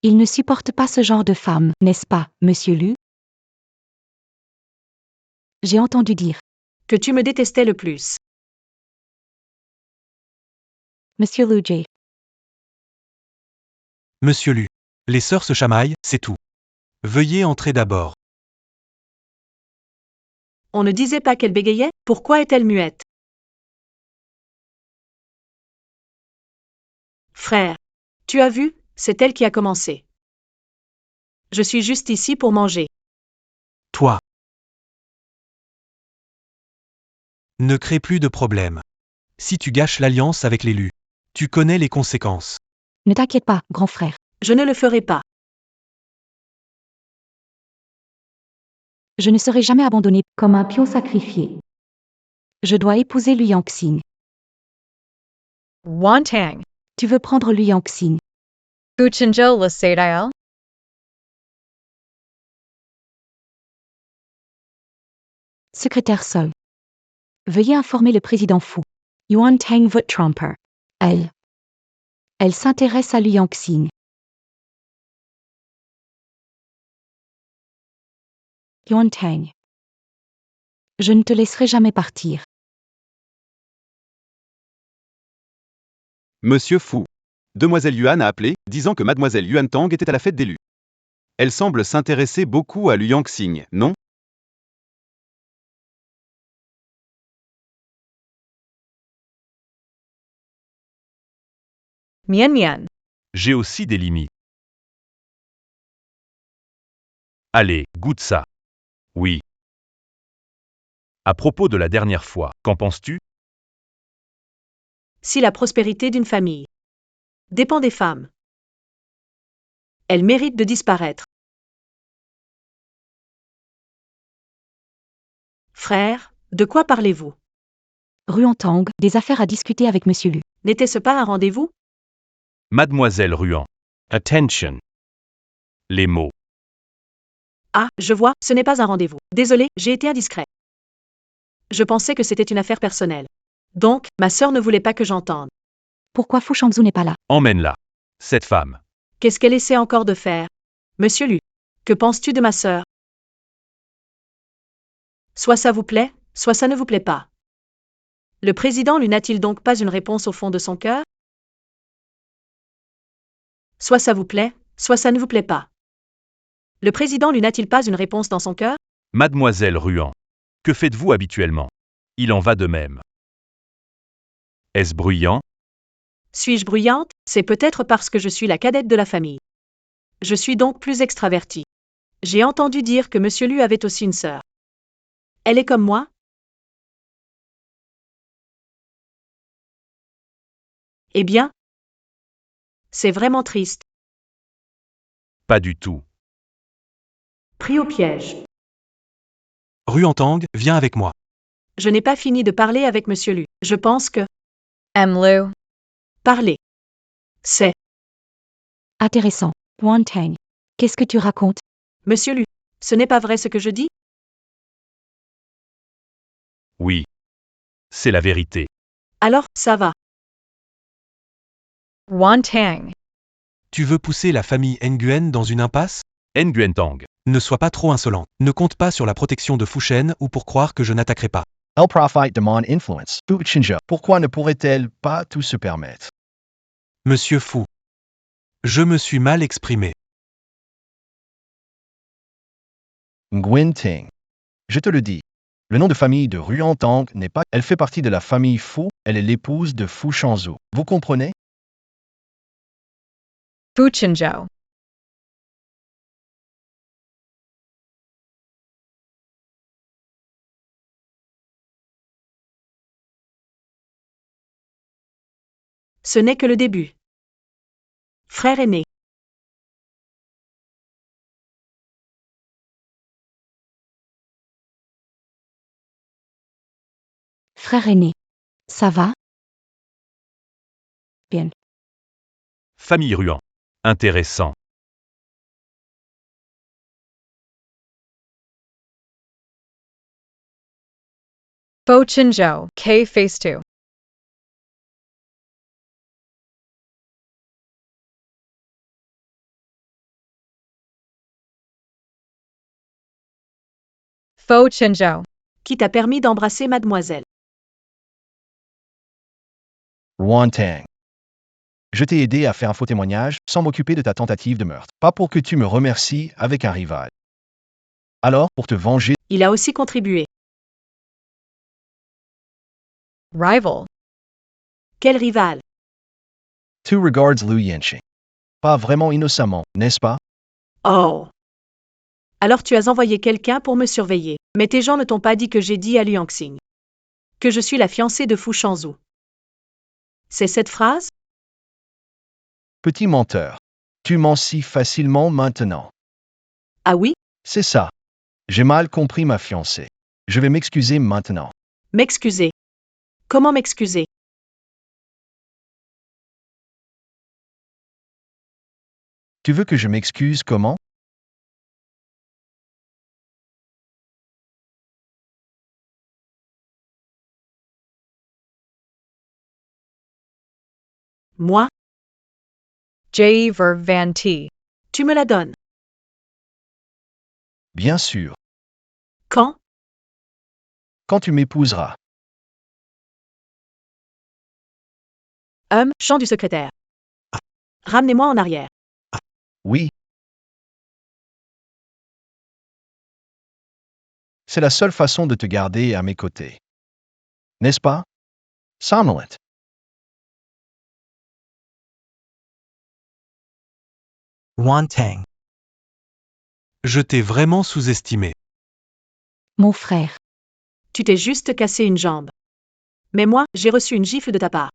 Il ne supporte pas ce genre de femme, n'est-ce pas, monsieur Lu? J'ai entendu dire. Que tu me détestais le plus. Monsieur Lu J. Monsieur Lu. Les sœurs se chamaillent, c'est tout. Veuillez entrer d'abord. On ne disait pas qu'elle bégayait? Pourquoi est-elle muette? Frère. Tu as vu, c'est elle qui a commencé. Je suis juste ici pour manger. Toi. Ne crée plus de problème. Si tu gâches l'alliance avec l'élu, tu connais les conséquences. Ne t'inquiète pas, grand frère. Je ne le ferai pas. Je ne serai jamais abandonné comme un pion sacrifié. Je dois épouser Lui Yangxing. Wantang. Tu veux prendre Lui Yangxing. Fuchinjo le Sadail. Secrétaire Sol. Veuillez informer le président Fu. Yuan Tang veut tromper. Elle s'intéresse à Lui Yangxing. Yuan Tang. Je ne te laisserai jamais partir. Monsieur Fu. Demoiselle Yuan a appelé, disant que Mademoiselle Yuan Tang était à la fête d'élu. Elle semble s'intéresser beaucoup à Lu Yangxing, non? Mian Mian. J'ai aussi des limites. Allez, goûte ça. Oui. À propos de la dernière fois, qu'en penses-tu? Si la prospérité d'une famille dépend des femmes, elle mérite de disparaître. Frère, de quoi parlez-vous? Ruantang, des affaires à discuter avec monsieur Lu. N'était-ce pas un rendez-vous? Mademoiselle Ruan. Attention. Les mots. Ah, je vois, ce n'est pas un rendez-vous. Désolé, j'ai été indiscret. Je pensais que c'était une affaire personnelle. Donc, ma sœur ne voulait pas que j'entende. Pourquoi Fu Shanzhu n'est pas là? Emmène-la. Cette femme. Qu'est-ce qu'elle essaie encore de faire? Monsieur Lu, que penses-tu de ma sœur? Soit ça vous plaît, soit ça ne vous plaît pas. Le président Lu n'a-t-il donc pas une réponse au fond de son cœur? Soit ça vous plaît, soit ça ne vous plaît pas. Le président Lu n'a-t-il pas une réponse dans son cœur? Mademoiselle Ruan. Que faites-vous habituellement? Il en va de même. Est-ce bruyant? Suis-je bruyante? C'est peut-être parce que je suis la cadette de la famille. Je suis donc plus extravertie. J'ai entendu dire que monsieur Lu avait aussi une sœur. Elle est comme moi? Eh bien, c'est vraiment triste. Pas du tout. Pris au piège. Ruantang, viens avec moi. Je n'ai pas fini de parler avec monsieur Lu. Je pense que Lu. parler, c'est Intéressant. Wantang. Qu'est-ce que tu racontes? monsieur Lu. Ce n'est pas vrai ce que je dis? Oui. C'est la vérité. Alors, ça va. Wantang. Tu veux pousser la famille Nguyen dans une impasse? Nguyen Tang. Ne sois pas trop insolent. Ne compte pas sur la protection de Fushen ou pour croire que je n'attaquerai pas. Elle profite de mon influence. Fu Chinja. Pourquoi ne pourrait-elle pas tout se permettre? Monsieur Fu. Je me suis mal exprimé. Nguyen Ting. Je te le dis. Le nom de famille de Ruan Tang n'est pas... Elle fait partie de la famille Fu, elle est l'épouse de Fu Shanzhu. Vous comprenez? Fu Chinzhou. Ce n'est que le début. Frère aîné. Frère aîné. Ça va? Bien. Famille Ruan. Intéressant. Fu Chinzhou. K Phase 2. Fu Chinzhou. Qui t'a permis d'embrasser mademoiselle? Ruan Tang. Je t'ai aidé à faire un faux témoignage sans m'occuper de ta tentative de meurtre. Pas pour que tu me remercies avec un rival. Alors, pour te venger, Il a aussi contribué. Rival. Quel rival? tu regardes Liu Yanqing. Pas vraiment innocemment, n'est-ce pas? Oh. Alors tu as envoyé quelqu'un pour me surveiller. Mais tes gens ne t'ont pas dit que j'ai dit à Liu Yangxing que je suis la fiancée de Fu Shanzhu. C'est cette phrase? Petit menteur. Tu mens si facilement maintenant. Ah oui? C'est ça. J'ai mal compris ma fiancée. Je vais m'excuser maintenant. M'excuser. Comment m'excuser? Tu veux que je m'excuse comment? Moi? J. Ver Van T. Tu me la donnes. Bien sûr. Quand? Quand tu m'épouseras. Chant du secrétaire. Ramenez-moi en arrière. Oui. C'est la seule façon de te garder à mes côtés. N'est-ce pas? Somnolent. Ruan Tang. Je t'ai vraiment sous-estimé. Mon frère. Tu t'es juste cassé une jambe. Mais moi, j'ai reçu une gifle de ta part.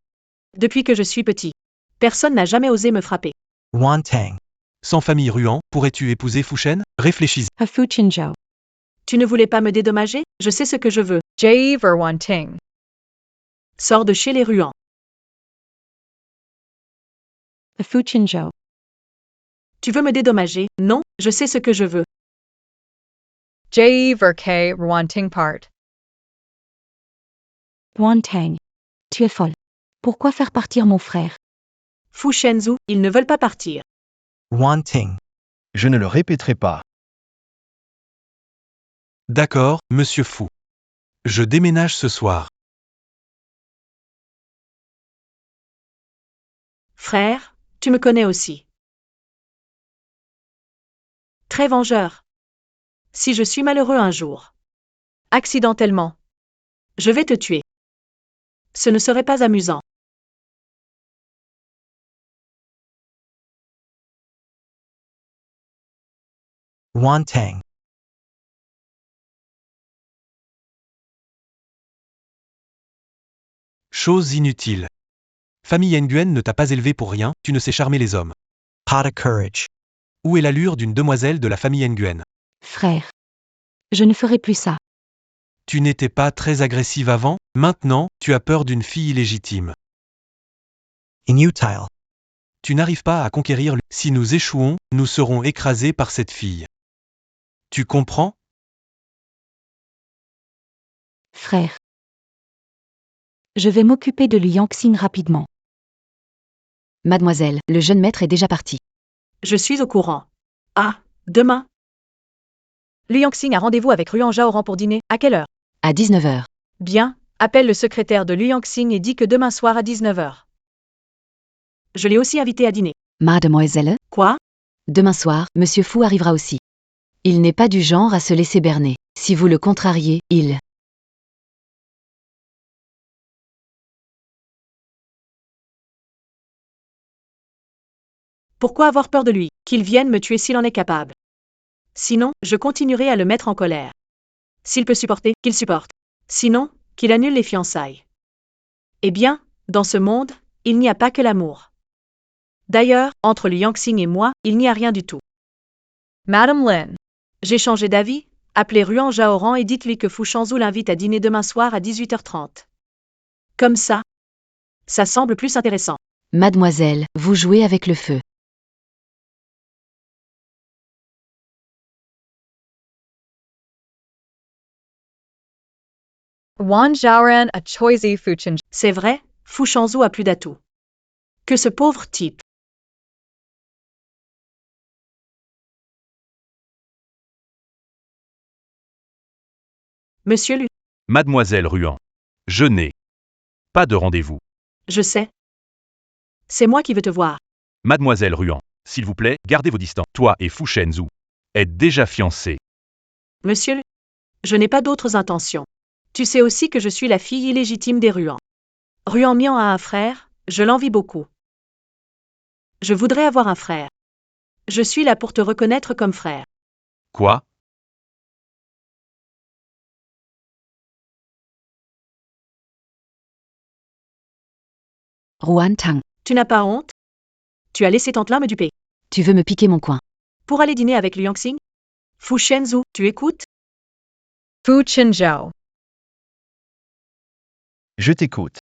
Depuis que je suis petit. Personne n'a jamais osé me frapper. Ruan Tang. Sans famille Ruan, pourrais-tu épouser Fushen? Réfléchis. A Fu Chinzhou. Tu ne voulais pas me dédommager? Je sais ce que je veux. J. Ver Wan Ting. Sors de chez les Ruans. A Fu Chinzhou. Tu veux me dédommager? Non, je sais ce que je veux. J. Ver K. Wan Ting Part. Ruan Tang. Tu es folle. Pourquoi faire partir mon frère? Fu Shanzhu, ils ne veulent pas partir. Ruan Ting. Je ne le répéterai pas. D'accord, monsieur Fu. Je déménage ce soir. Frère, tu me connais aussi. Très vengeur. Si je suis malheureux un jour, accidentellement, je vais te tuer. Ce ne serait pas amusant. Ruan Tang. Chose inutile. Famille Nguyen ne t'a pas élevé pour rien, tu ne sais charmer les hommes. Pot of courage. Où est l'allure d'une demoiselle de la famille Nguyen? Frère. Je ne ferai plus ça. Tu n'étais pas très agressive avant, maintenant, tu as peur d'une fille illégitime. Inutile. Tu n'arrives pas à conquérir le... Si nous échouons, nous serons écrasés par cette fille. Tu comprends? Frère. Je vais m'occuper de Liu Yangxing rapidement. Mademoiselle, le jeune maître est déjà parti. Je suis au courant. Ah, demain? Liu Yangxing a rendez-vous avec Ruan Zhaoran pour dîner. À quelle heure? À 19h. Bien, appelle le secrétaire de Liu Yangxing et dis que demain soir à 19h. Je l'ai aussi invité à dîner. Mademoiselle, Quoi? demain soir, Monsieur Fu arrivera aussi. Il n'est pas du genre à se laisser berner. Si vous le contrariez, il... Pourquoi avoir peur de lui? Qu'il vienne me tuer s'il en est capable. Sinon, je continuerai à le mettre en colère. S'il peut supporter, qu'il supporte. Sinon, qu'il annule les fiançailles. Eh bien, dans ce monde, il n'y a pas que l'amour. D'ailleurs, entre Liu Yangxing et moi, il n'y a rien du tout. Madame Lin. J'ai changé d'avis, appelez Ruan Zhaoran et dites-lui que Fu Shanzhu l'invite à dîner demain soir à 18h30. Comme ça semble plus intéressant. Mademoiselle, vous jouez avec le feu. Wan Zhaoran a choisi Fuchin. C'est vrai, Fu Shanzhu a plus d'atouts. Que ce pauvre type. Monsieur Lu, Mademoiselle Ruan. Je n'ai pas de rendez-vous. je sais. C'est moi qui veux te voir. Mademoiselle Ruan, s'il vous plaît, gardez vos distances. Toi et Fu Shenzhou êtes déjà fiancés. Monsieur Lu, je n'ai pas d'autres intentions. Tu sais aussi que je suis la fille illégitime des Ruan. Ruan Mian a un frère, je l'envie beaucoup. Je voudrais avoir un frère. Je suis là pour te reconnaître comme frère. Quoi? Ruan Tang, Tu n'as pas honte? Tu as laissé tante Lin me duper. tu veux me piquer mon coin. Pour aller dîner avec Liu Yangxing? Fu Shenzhou, tu écoutes? Fu Qinzhou. Je t'écoute.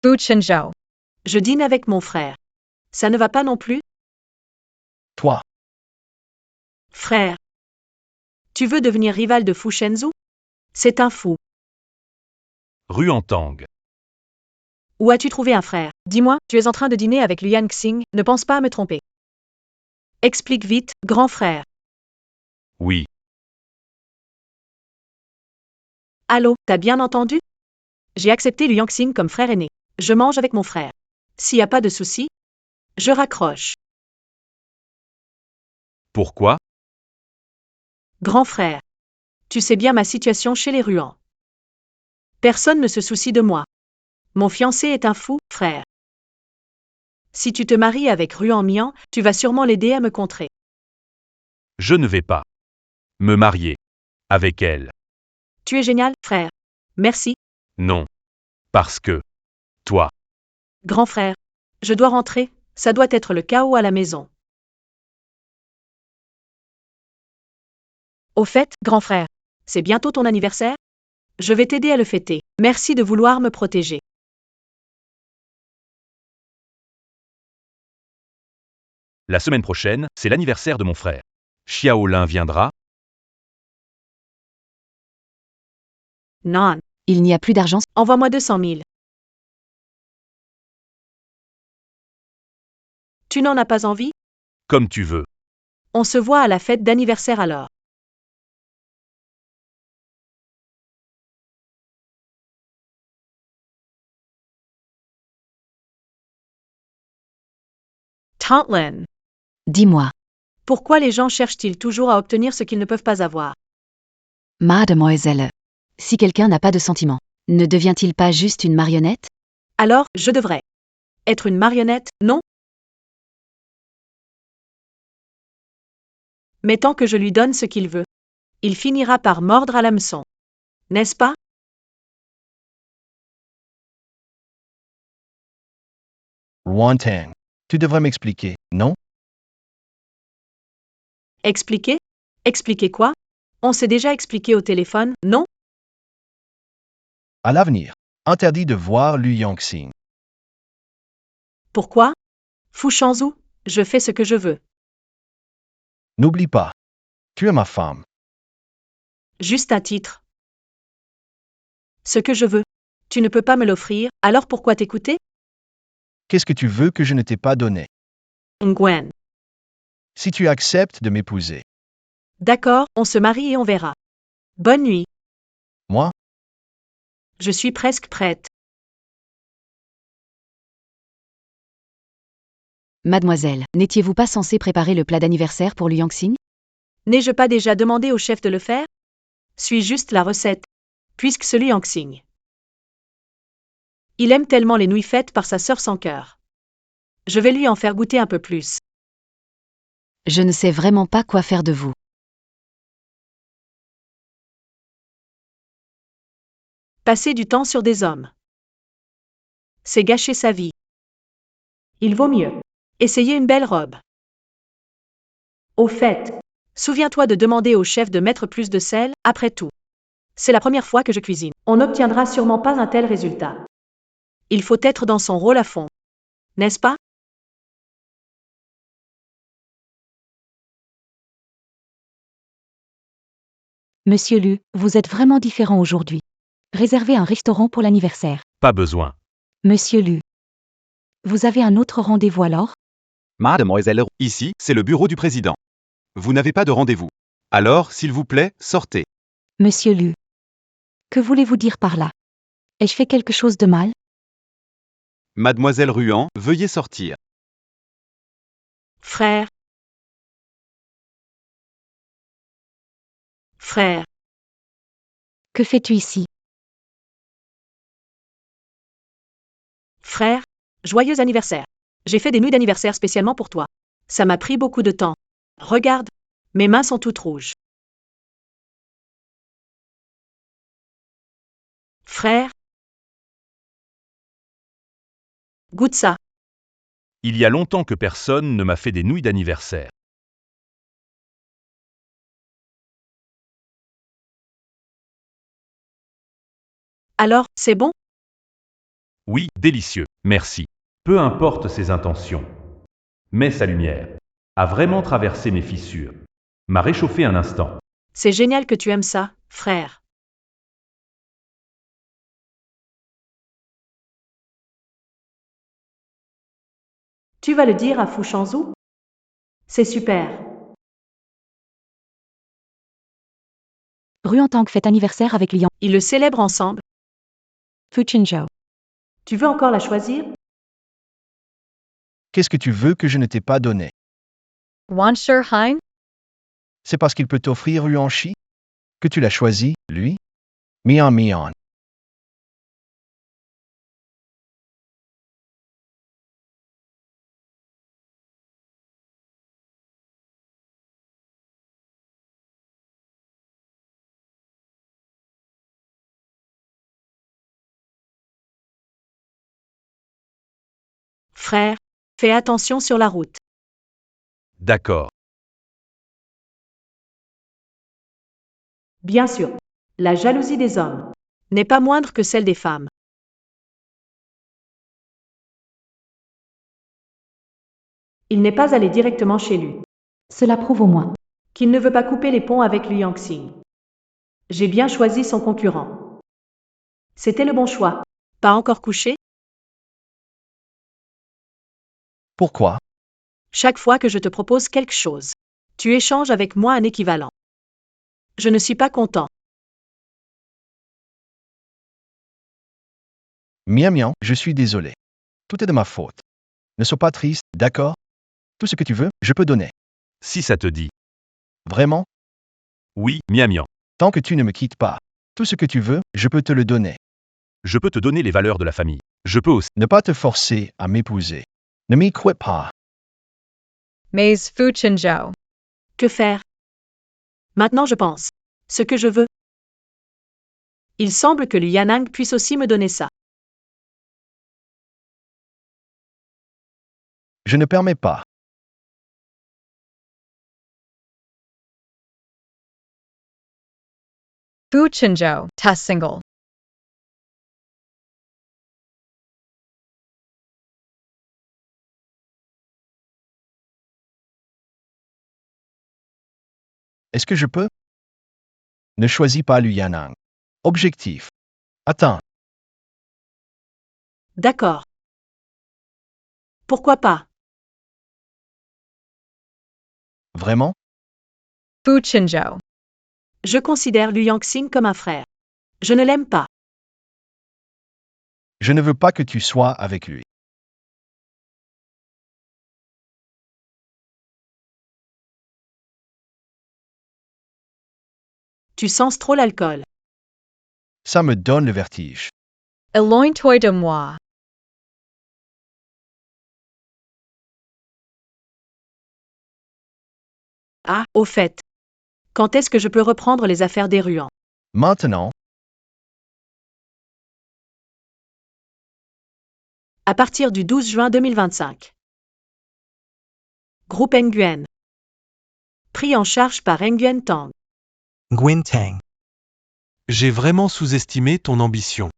Fu Qinzhou. Je dîne avec mon frère. Ça ne va pas non plus? Toi. Frère. Tu veux devenir rival de Fu Shenzhou? C'est un fou. Ruan Tang. Où as-tu trouvé un frère? Dis-moi, tu es en train de dîner avec Liu Yangxing, ne pense pas à me tromper. Explique vite, grand frère. Oui. Allô, t'as bien entendu? J'ai accepté Liu Yangxing comme frère aîné. Je mange avec mon frère. S'il n'y a pas de souci, je raccroche. Pourquoi? Grand frère. Tu sais bien ma situation chez les Ruan. Personne ne se soucie de moi. Mon fiancé est un fou, frère. Si tu te maries avec Ruan Mian, tu vas sûrement l'aider à me contrer. Je ne vais pas me marier avec elle. Tu es génial, frère. Merci, Non. Parce que toi, grand frère. Je dois rentrer, ça doit être le chaos à la maison. Au fait, grand frère, c'est bientôt ton anniversaire? Je vais t'aider à le fêter. Merci de vouloir me protéger. la semaine prochaine, c'est l'anniversaire de mon frère. Xiao Lin viendra? Non, Il n'y a plus d'argent. envoie-moi 200 000. Tu n'en as pas envie? Comme tu veux. On se voit à la fête d'anniversaire alors. Tante Lin, Dis-moi, pourquoi les gens cherchent-ils toujours à obtenir ce qu'ils ne peuvent pas avoir? mademoiselle, si quelqu'un n'a pas de sentiments, ne devient-il pas juste une marionnette? Alors, je devrais être une marionnette, non? Mais tant que je lui donne ce qu'il veut, il finira par mordre à l'hameçon. N'est-ce pas? Ruan Tang. Tu devrais m'expliquer, non? Expliquer? Expliquer quoi? On s'est déjà expliqué au téléphone, non? À l'avenir, interdit de voir Liu Yangxing. Pourquoi? Fu Shanzhu, je fais ce que je veux. N'oublie pas. Tu es ma femme. Juste un titre. Ce que je veux. Tu ne peux pas me l'offrir, alors pourquoi t'écouter? Qu'est-ce que tu veux que je ne t'ai pas donné? Nguyen. Si tu acceptes de m'épouser, D'accord, on se marie et on verra. Bonne nuit. moi, Je suis presque prête. Mademoiselle, n'étiez-vous pas censée préparer le plat d'anniversaire pour Liu Yangxing? N'ai-je pas déjà demandé au chef de le faire? Suis juste la recette, puisque c'est Liu Yangxing. Il aime tellement les nouilles faites par sa sœur sans cœur. Je vais lui en faire goûter un peu plus. Je ne sais vraiment pas quoi faire de vous. Passer du temps sur des hommes. C'est gâcher sa vie. Il vaut mieux. Essayez une belle robe. Au fait, Souviens-toi de demander au chef de mettre plus de sel, après tout. C'est la première fois que je cuisine. on n'obtiendra sûrement pas un tel résultat. Il faut être dans son rôle à fond. N'est-ce pas? Monsieur Lu, vous êtes vraiment différent aujourd'hui. Réservez un restaurant pour l'anniversaire. Pas besoin. Monsieur Lu. Vous avez un autre rendez-vous alors? Mademoiselle, ici, c'est le bureau du président. Vous n'avez pas de rendez-vous. Alors, s'il vous plaît, sortez. Monsieur Lu. Que voulez-vous dire par là? Ai-je fait quelque chose de mal? Mademoiselle Ruan, veuillez sortir. Frère. Frère. Que fais-tu ici? Frère, joyeux anniversaire. J'ai fait des nouilles d'anniversaire spécialement pour toi. Ça m'a pris beaucoup de temps. Regarde, mes mains sont toutes rouges. Frère. Goûte ça. Il y a longtemps que personne ne m'a fait des nouilles d'anniversaire. Alors, c'est bon? Oui, délicieux, merci. Peu importe ses intentions. Mais sa lumière a vraiment traversé mes fissures. M'a réchauffé un instant. C'est génial que tu aimes ça, frère. Tu vas le dire à Fu Shanzhu? C'est super. Ruantang fête anniversaire avec Liang. Ils le célèbrent ensemble. Fuchinzhou. Tu veux encore la choisir? Qu'est-ce que tu veux que je ne t'ai pas donné? Wansher Hein? C'est parce qu'il peut t'offrir Yuanshi que tu l'as choisi, lui? Mian Mian. Frère, fais attention sur la route. D'accord. Bien sûr. La jalousie des hommes. N'est pas moindre que celle des femmes. Il n'est pas allé directement chez lui. Cela prouve au moins. Qu'il ne veut pas couper les ponts avec Liu Yangxing. J'ai bien choisi son concurrent. C'était le bon choix. Pas encore couché? Pourquoi? Chaque fois que je te propose quelque chose, tu échanges avec moi un équivalent. Je ne suis pas content. Mian Mian, je suis désolé. Tout est de ma faute. Ne sois pas triste, d'accord? Tout ce que tu veux, je peux donner. Si ça te dit. Vraiment? Oui, miam. Tant que tu ne me quittes pas. Tout ce que tu veux, je peux te le donner. Je peux te donner les valeurs de la famille. Je peux aussi. Ne pas te forcer à m'épouser. Ne m'y quitte pas. Maze Fuchinzhou. Que faire? Maintenant je pense. Ce que je veux. Il semble que Liu Yanang puisse aussi me donner ça. Je ne permets pas. Fuchinzhou. Ta single. Est-ce que je peux? Ne choisis pas Liu Yanang. Objectif. Atteint. D'accord. Pourquoi pas? Vraiment? Fuchinzhou. Je considère Liu Yangxing comme un frère. Je ne l'aime pas. Je ne veux pas que tu sois avec lui. Tu sens trop l'alcool. Ça me donne le vertige. Éloigne-toi de moi. Ah, au fait. Quand est-ce que je peux reprendre les affaires des Ruans? Maintenant, À partir du 12 juin 2025. Groupe Nguyen. Pris en charge par Nguyen Tang. Nguyen Tang. J'ai vraiment sous-estimé ton ambition.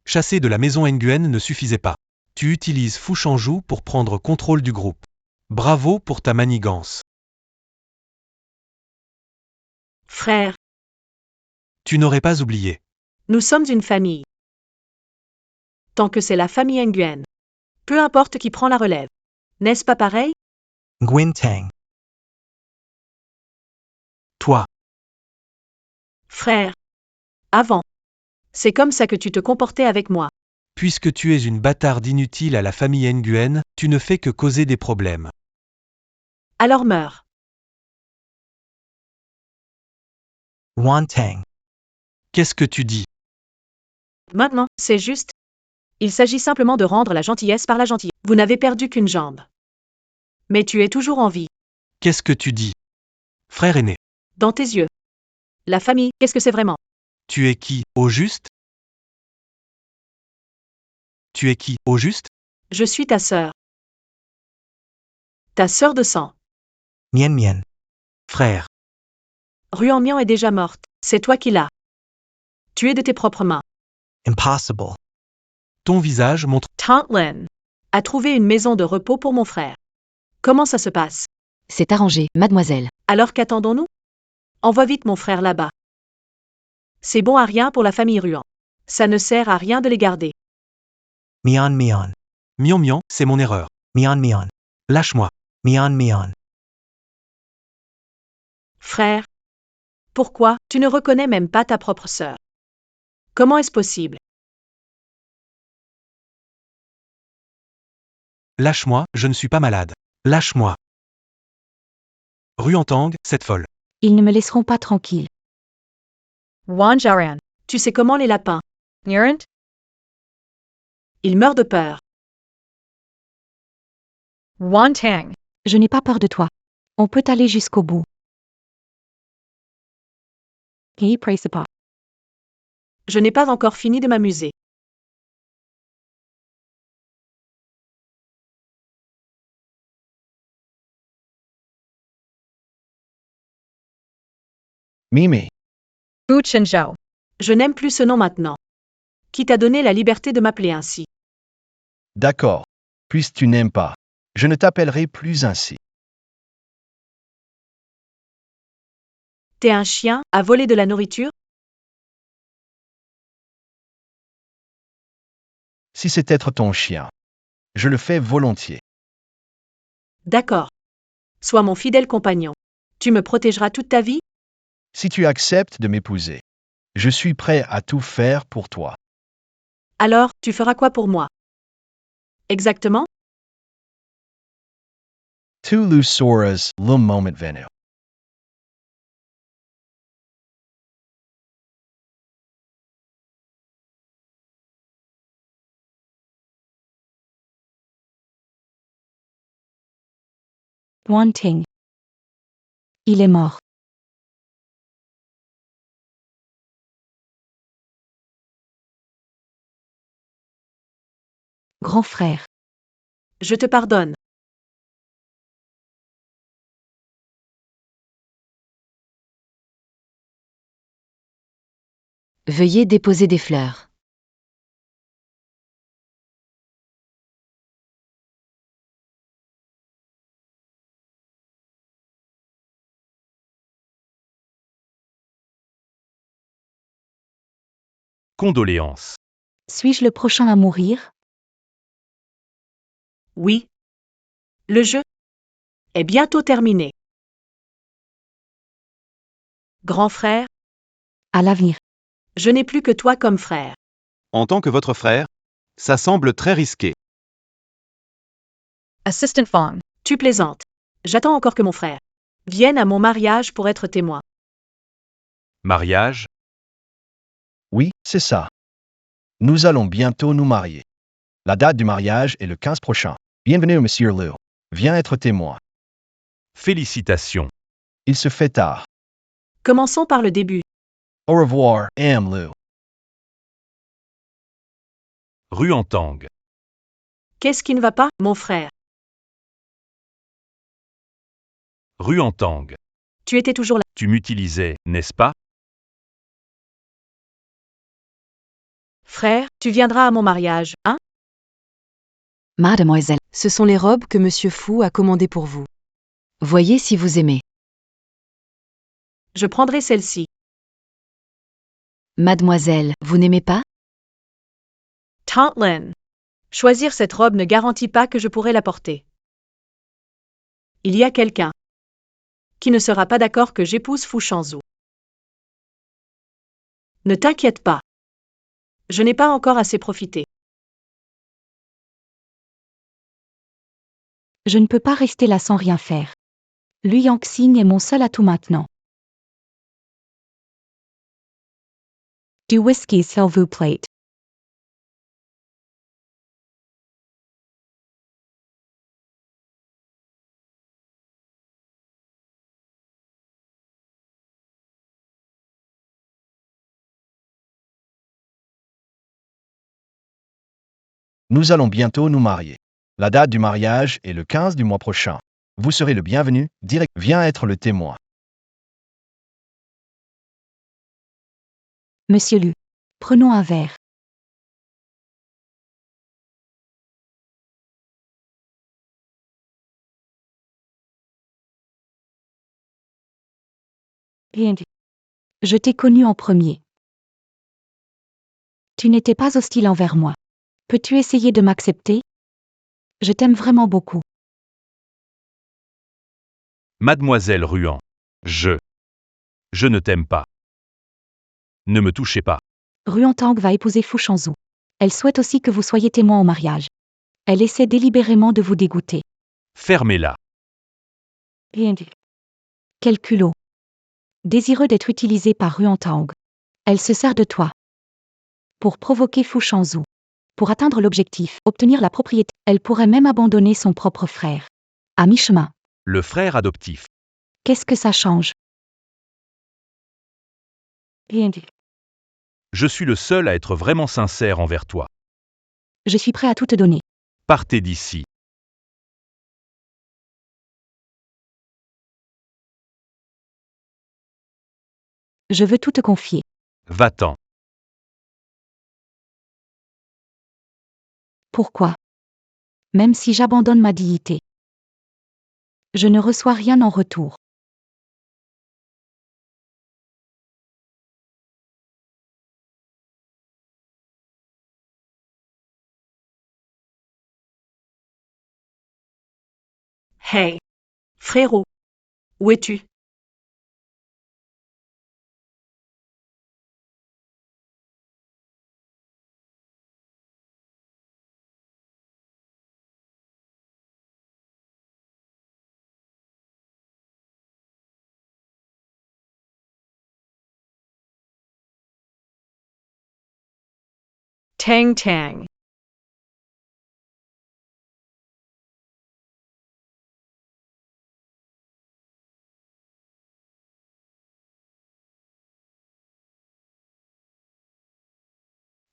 Chasser de la maison Nguyen ne suffisait pas. Tu utilises Fu Shanzhou pour prendre contrôle du groupe. Bravo pour ta manigance. Frère, Tu n'aurais pas oublié. nous sommes une famille. Tant que c'est la famille Nguyen. Peu importe qui prend la relève. N'est-ce pas pareil? Nguyen Tang. Toi, Frère. Avant. C'est comme ça que tu te comportais avec moi. puisque tu es une bâtarde inutile à la famille Nguyen, tu ne fais que causer des problèmes. Alors meurs. Yuan Tang. Qu'est-ce que tu dis? Maintenant, c'est juste. Il s'agit simplement de rendre la gentillesse par la gentillesse. Vous n'avez perdu qu'une jambe. Mais tu es toujours en vie. Qu'est-ce que tu dis? Frère aîné, Dans tes yeux. La famille, qu'est-ce que c'est vraiment? tu es qui, au juste? Tu es qui, au juste? Je suis ta sœur. Ta sœur de sang. Mien Mien. Frère, Ruan Mian est déjà morte. C'est toi qui l'as. Tu es de tes propres mains. Impossible. ton visage montre... Tante Lin a trouvé une maison de repos pour mon frère. Comment ça se passe? C'est arrangé, mademoiselle. Alors qu'attendons-nous? Envoie vite mon frère là-bas. C'est bon à rien pour la famille Ruan. Ça ne sert à rien de les garder. Mian Mian. Mian Mian, c'est mon erreur. Mian Mian. Lâche-moi. Mian Mian. Frère. Pourquoi tu ne reconnais même pas ta propre sœur? Comment est-ce possible? Lâche-moi, je ne suis pas malade. Lâche-moi. Ruan Tang, cette folle. Ils ne me laisseront pas tranquille. Wanjaran. Tu sais comment les lapins? Nirant. Ils meurent de peur. Wantang. Je n'ai pas peur de toi. On peut aller jusqu'au bout. Qui praise pas. Je n'ai pas encore fini de m'amuser. Mimi, Fu Chinzhou. Je n'aime plus ce nom maintenant. Qui t'a donné la liberté de m'appeler ainsi? d'accord. Puisque tu n'aimes pas, je ne t'appellerai plus ainsi. T'es un chien, à voler de la nourriture? Si c'est être ton chien, je le fais volontiers. D'accord. Sois mon fidèle compagnon. Tu me protégeras toute ta vie? Si tu acceptes de m'épouser, je suis prêt à tout faire pour toi. Alors, tu feras quoi pour moi? Exactement? Tu le sauras le moment venu. Wanting. Il est mort. Grand frère. Je te pardonne. Veuillez déposer des fleurs. Condoléances. Suis-je le prochain à mourir? Oui. Le jeu est bientôt terminé. Grand frère, À l'avenir. je n'ai plus que toi comme frère. En tant que votre frère, ça semble très risqué. Assistant Fong. Tu plaisantes. J'attends encore que mon frère vienne à mon mariage pour être témoin. Mariage? Oui, c'est ça. Nous allons bientôt nous marier. La date du mariage est le 15 prochain. Bienvenue, Monsieur Liu. Viens être témoin. Félicitations. Il se fait tard. Commençons par le début. Au revoir, M. Liu. Ruantang. Qu'est-ce qui ne va pas, mon frère? Ruantang. Tu étais toujours là. Tu m'utilisais, n'est-ce pas? Frère, tu viendras à mon mariage, hein? Mademoiselle, ce sont les robes que Monsieur Fu a commandées pour vous. Voyez si vous aimez. Je prendrai celle-ci. Mademoiselle, vous n'aimez pas? Tante Lin. Choisir cette robe ne garantit pas que je pourrai la porter. Il y a quelqu'un qui ne sera pas d'accord que j'épouse Fu Shanzhu. Ne t'inquiète pas. Je n'ai pas encore assez profité. Je ne peux pas rester là sans rien faire. Lu Yangxing est mon seul atout maintenant. Du whisky s'il vous plaît. Nous allons bientôt nous marier. La date du mariage est le 15 du mois prochain. Vous serez le bienvenu, direct. Viens être le témoin. Monsieur Lu. Prenons un verre. Bien dit. Je t'ai connu en premier. Tu n'étais pas hostile envers moi. Peux-tu essayer de m'accepter? Je t'aime vraiment beaucoup. Mademoiselle Ruan. Je ne t'aime pas. Ne me touchez pas. Ruantang va épouser Fu Shanzhu. Elle souhaite aussi que vous soyez témoin au mariage. Elle essaie délibérément de vous dégoûter. Fermez-la. Bien dit. Quel culot. Désireux d'être utilisé par Ruantang. Elle se sert de toi. Pour provoquer Fu Shanzhu. Pour atteindre l'objectif, obtenir la propriété, elle pourrait même abandonner son propre frère. À mi-chemin. Le frère adoptif. Qu'est-ce que ça change? Bien dit. Je suis le seul à être vraiment sincère envers toi. Je suis prêt à tout te donner. Partez d'ici. Je veux tout te confier. Va-t'en. Pourquoi? Même si j'abandonne ma dignité. Je ne reçois rien en retour. Hey! Frérot! Où es-tu? Tang Tang.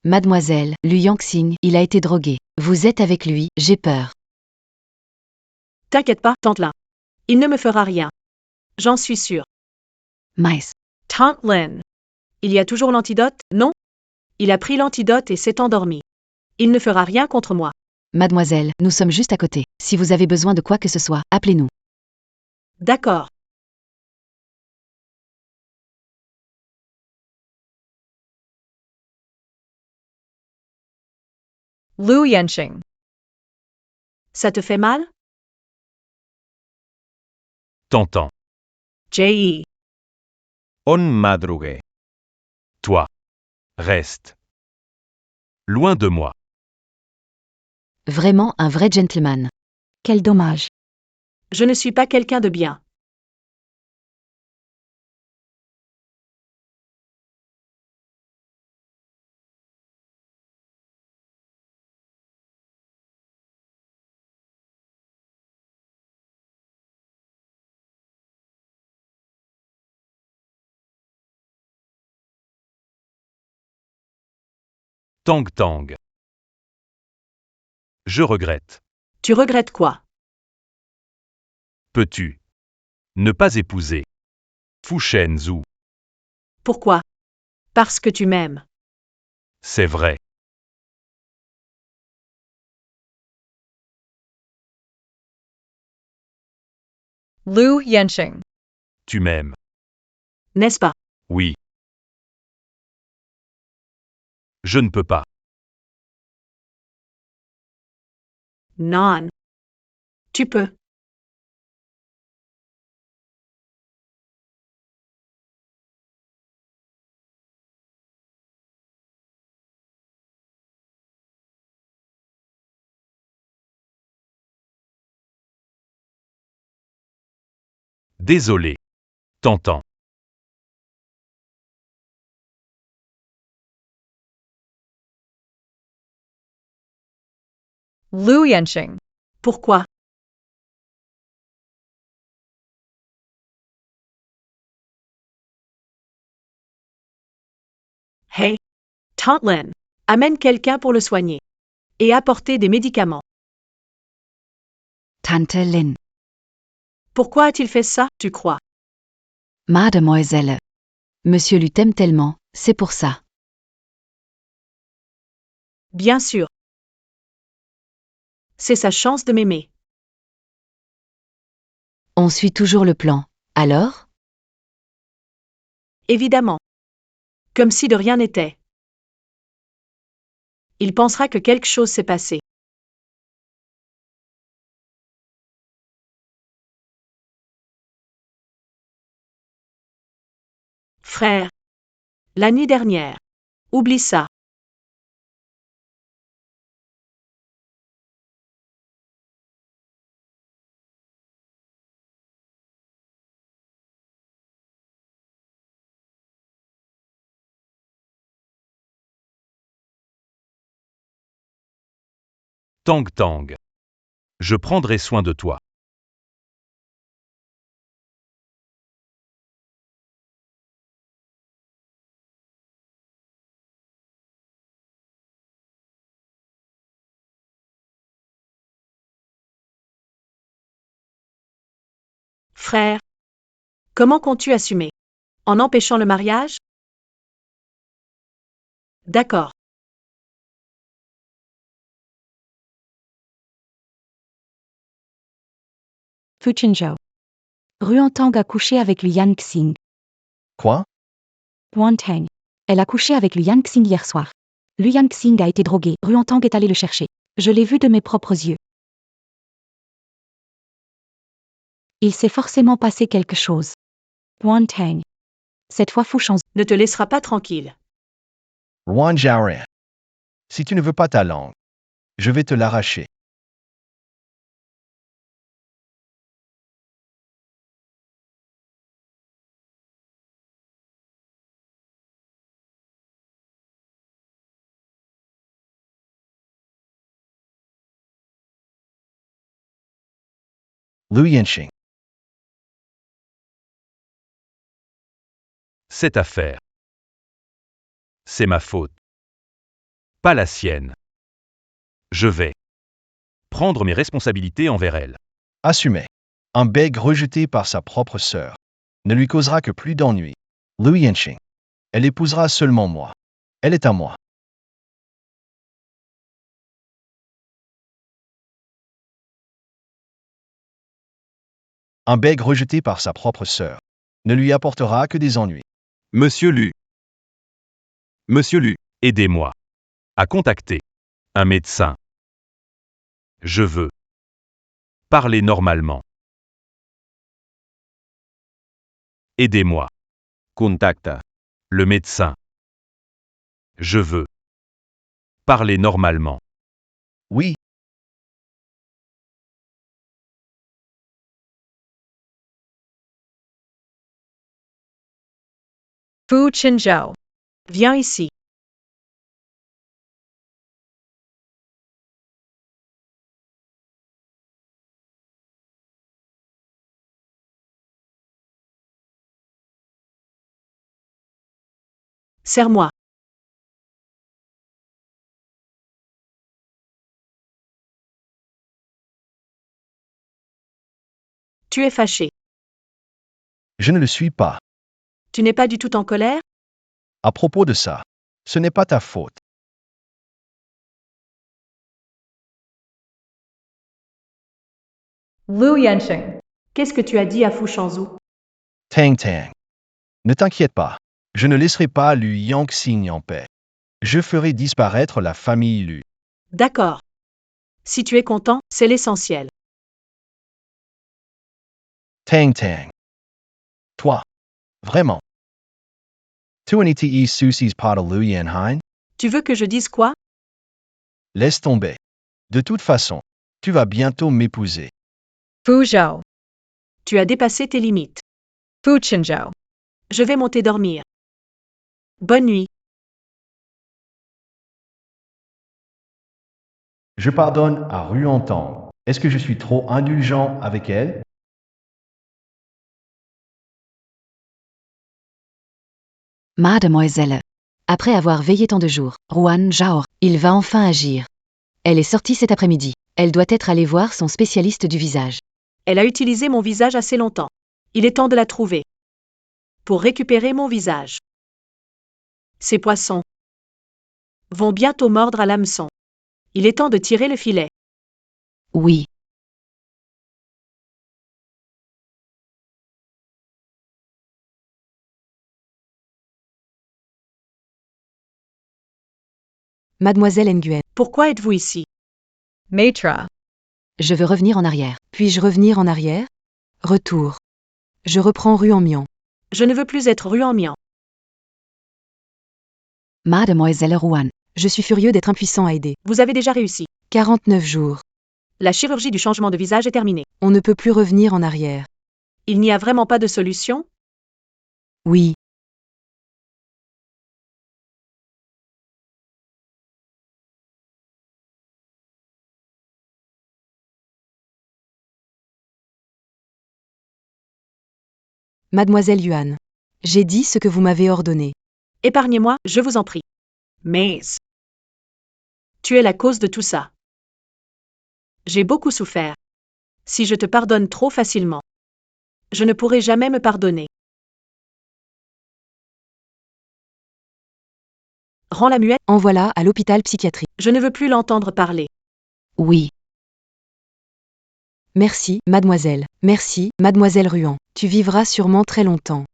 Mademoiselle, Lu Yangxing, il a été drogué. Vous êtes avec lui, j'ai peur. T'inquiète pas, tante Lin. Il ne me fera rien. J'en suis sûre. Mice. Tante Lin. Il y a toujours l'antidote, non? Il a pris l'antidote et s'est endormi. Il ne fera rien contre moi. Mademoiselle, nous sommes juste à côté. Si vous avez besoin de quoi que ce soit, appelez-nous. D'accord. Lu Yenxing. Ça te fait mal? T'entends. J.E. On madrugue. Toi. Reste. Loin de moi. Vraiment un vrai gentleman. Quel dommage. Je ne suis pas quelqu'un de bien. Tang Tang. Je regrette. Tu regrettes quoi? Peux-tu ne pas épouser Fu Shenzhou? Pourquoi? Parce que tu m'aimes. C'est vrai. Liu Yanqing. Tu m'aimes. N'est-ce pas? Oui. Je ne peux pas. Non. Tu peux. Désolé. T'entends. Liu Yanqing. Pourquoi? Hey, Tante Lin, amène quelqu'un pour le soigner. Et apporter des médicaments. Tante Lin. Pourquoi a-t-il fait ça, tu crois? Mademoiselle. Monsieur Lu t'aime tellement, c'est pour ça. Bien sûr. C'est sa chance de m'aimer. On suit toujours le plan. Alors? Évidemment. Comme si de rien n'était. Il pensera que quelque chose s'est passé. Frère. L'année dernière. Oublie ça. Tang Tang. Je prendrai soin de toi. Frère. Comment comptes-tu assumer? En empêchant le mariage? D'accord. Fu Qinzhou. Ruantang a couché avec Liu Yanxing. Quoi? Wantang. Elle a couché avec Liu Yanxing hier soir. Liu Yanxing a été drogué. Ruantang est allé le chercher. Je l'ai vu de mes propres yeux. Il s'est forcément passé quelque chose. Wantang. Cette fois Fu Shenzhou Ne te laissera pas tranquille. Ruan Jiaoran. Si tu ne veux pas ta langue, je vais te l'arracher. Liu Yanqing. Cette affaire. C'est ma faute. Pas la sienne. Je vais prendre mes responsabilités envers elle. Assumé. Un bègue rejeté par sa propre sœur ne lui causera que plus d'ennuis. Liu Yanqing. Elle épousera seulement moi. Elle est à moi. Un bègue rejeté par sa propre sœur ne lui apportera que des ennuis. Monsieur Lu. Monsieur Lu. Aidez-moi à contacter un médecin. Je veux parler normalement. Aidez-moi. Contacta. Le médecin. Je veux parler normalement. Oui, Fu Qinzhou. Viens ici. Serre-moi. Tu es fâché. Je ne le suis pas. Tu n'es pas du tout en colère? À propos de ça, ce n'est pas ta faute. Lu Yansheng. Qu'est-ce que tu as dit à Fu Shanzhu? Tang Tang. Ne t'inquiète pas. Je ne laisserai pas Lu Yangxing en paix. Je ferai disparaître la famille Lu. D'accord. Si tu es content, c'est l'essentiel. Tang Tang. Toi. Vraiment. Tuanite Susie's pas de Lu Yanhine? Tu veux que je dise quoi? Laisse tomber. De toute façon, tu vas bientôt m'épouser. Fuzhou. Tu as dépassé tes limites. Fuchinzhou. Je vais monter dormir. Bonne nuit. Je pardonne à Ruantang. Est-ce que je suis trop indulgent avec elle? Mademoiselle. Après avoir veillé tant de jours, Ruan Zhao, il va enfin agir. Elle est sortie cet après-midi. Elle doit être allée voir son spécialiste du visage. Elle a utilisé mon visage assez longtemps. Il est temps de la trouver. Pour récupérer mon visage. Ces poissons vont bientôt mordre à l'hameçon. Il est temps de tirer le filet. Oui. Mademoiselle Nguyen, Pourquoi êtes-vous ici? Maitra. je veux revenir en arrière. Puis-je revenir en arrière? Retour. Je reprends rue en Mian. Je ne veux plus être Ruan Mian. Mademoiselle Ruan, je suis furieux d'être impuissant à aider. Vous avez déjà réussi. 49 jours. La chirurgie du changement de visage est terminée. On ne peut plus revenir en arrière. Il n'y a vraiment pas de solution? Oui. Mademoiselle Yuan, j'ai dit ce que vous m'avez ordonné. Épargnez-moi, je vous en prie. Mais tu es la cause de tout ça. J'ai beaucoup souffert. Si je te pardonne trop facilement, je ne pourrai jamais me pardonner. Rends-la muette, Envoie-la à l'hôpital psychiatrique. je ne veux plus l'entendre parler. Oui. Merci, mademoiselle. Merci, mademoiselle Ruan. Tu vivras sûrement très longtemps.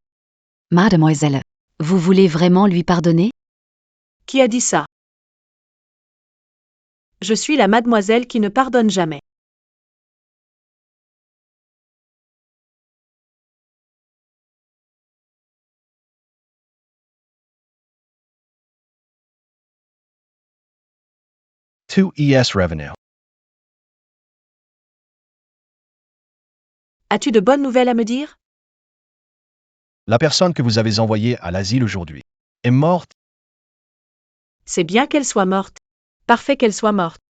Mademoiselle, vous voulez vraiment lui pardonner? Qui a dit ça? Je suis la mademoiselle qui ne pardonne jamais. Two ES Revenue. As-tu de bonnes nouvelles à me dire? La personne que vous avez envoyée à l'asile aujourd'hui est morte. C'est bien qu'elle soit morte. Parfait qu'elle soit morte.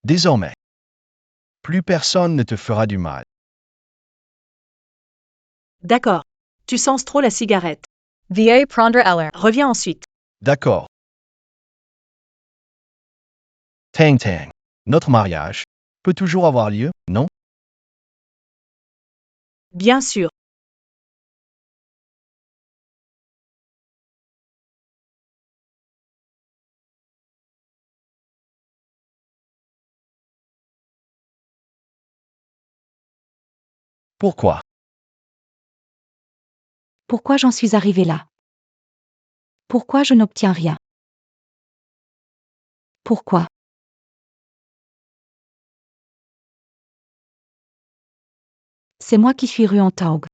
Désormais, plus personne ne te fera du mal. D'accord. Tu sens trop la cigarette. Va prendre Eller. Reviens ensuite. D'accord. Tang Tang. Notre mariage peut toujours avoir lieu, non? Bien sûr. Pourquoi? Pourquoi j'en suis arrivée là? Pourquoi je n'obtiens rien? Pourquoi? C'est moi qui suis Ruan-Taog.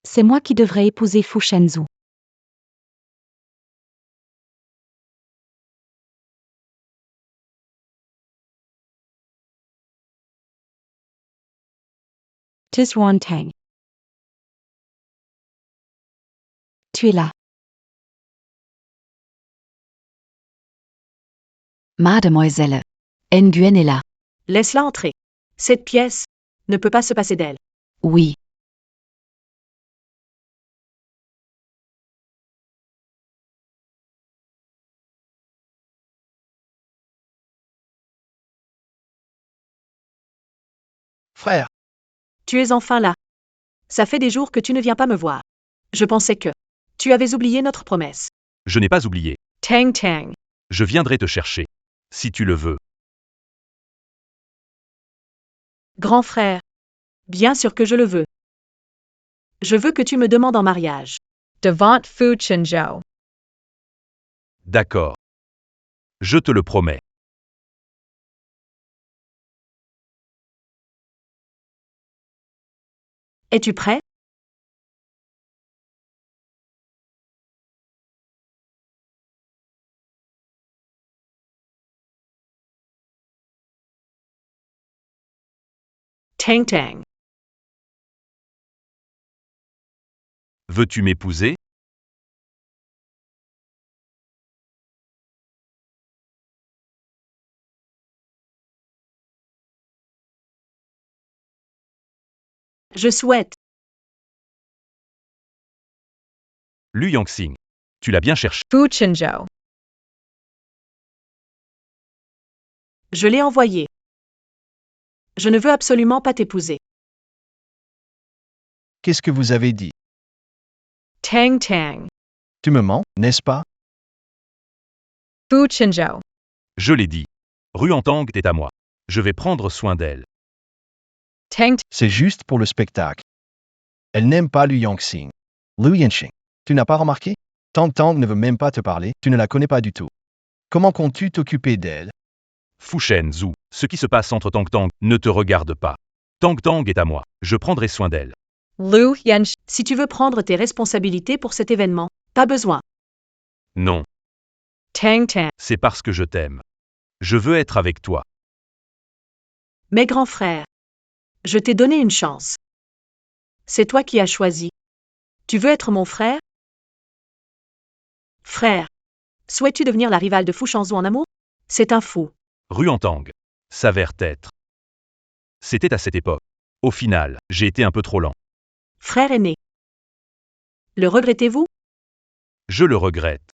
C'est moi qui devrais épouser Fu Shenzhou. Tis Ruan Tang. Tu es là. Mademoiselle. Nguyen est là. Laisse-la entrer. Cette pièce ne peut pas se passer d'elle. Oui. Frère, Tu es enfin là. Ça fait des jours que tu ne viens pas me voir. Je pensais que tu avais oublié notre promesse. Je n'ai pas oublié. Tang Tang. Je viendrai te chercher. Si tu le veux. Grand frère. Bien sûr que je le veux. Je veux que tu me demandes en mariage. Devant Fu Chinzhou. D'accord. Je te le promets. Es-tu prêt? Tang Tang. Veux-tu m'épouser? Je souhaite. Lu Yangxing. Tu l'as bien cherché. Fu Chinzhou. Je l'ai envoyé. Je ne veux absolument pas t'épouser. qu'est-ce que vous avez dit? Tang Tang. Tu me mens, n'est-ce pas? Fu Chinzhou. Je l'ai dit. Ruantang est à moi. Je vais prendre soin d'elle. Tang C'est juste pour le spectacle. Elle n'aime pas Lu Yangxing. Lu Yanxing. Tu n'as pas remarqué? Tang Tang ne veut même pas te parler, tu ne la connais pas du tout. Comment comptes-tu t'occuper d'elle? Fushen Zhu. Ce qui se passe entre Tang Tang ne te regarde pas. Tang Tang est à moi. Je prendrai soin d'elle. Lu Yanxing. Si tu veux prendre tes responsabilités pour cet événement, pas besoin. Non, Tang Tang. c'est parce que je t'aime. Je veux être avec toi. Mais grand frère, je t'ai donné une chance. C'est toi qui as choisi. Tu veux être mon frère? Frère, souhaites-tu devenir la rivale de Fu Shanzhu en amour? C'est un fou. Ruantang. S'avère être. C'était à cette époque. Au final, j'ai été un peu trop lent. Frère aîné. Le regrettez-vous? Je le regrette.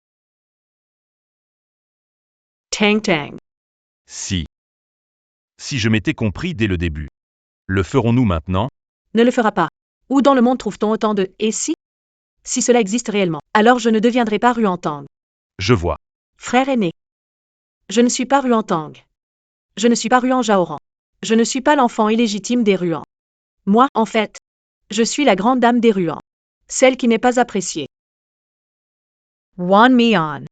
Tang Tang. Si. Si je m'étais compris dès le début. Le ferons-nous maintenant? Ne le fera pas. Où dans le monde trouve-t-on autant de « et si » ? Si cela existe réellement, alors je ne deviendrai pas Ruantang. Je vois. Frère aîné. Je ne suis pas Ruantang. Je ne suis pas Ruan Jaoran. Je ne suis pas l'enfant illégitime des Ruans. Moi, en fait, je suis la grande dame des Ruans. Celle qui n'est pas appréciée. Wan Mian.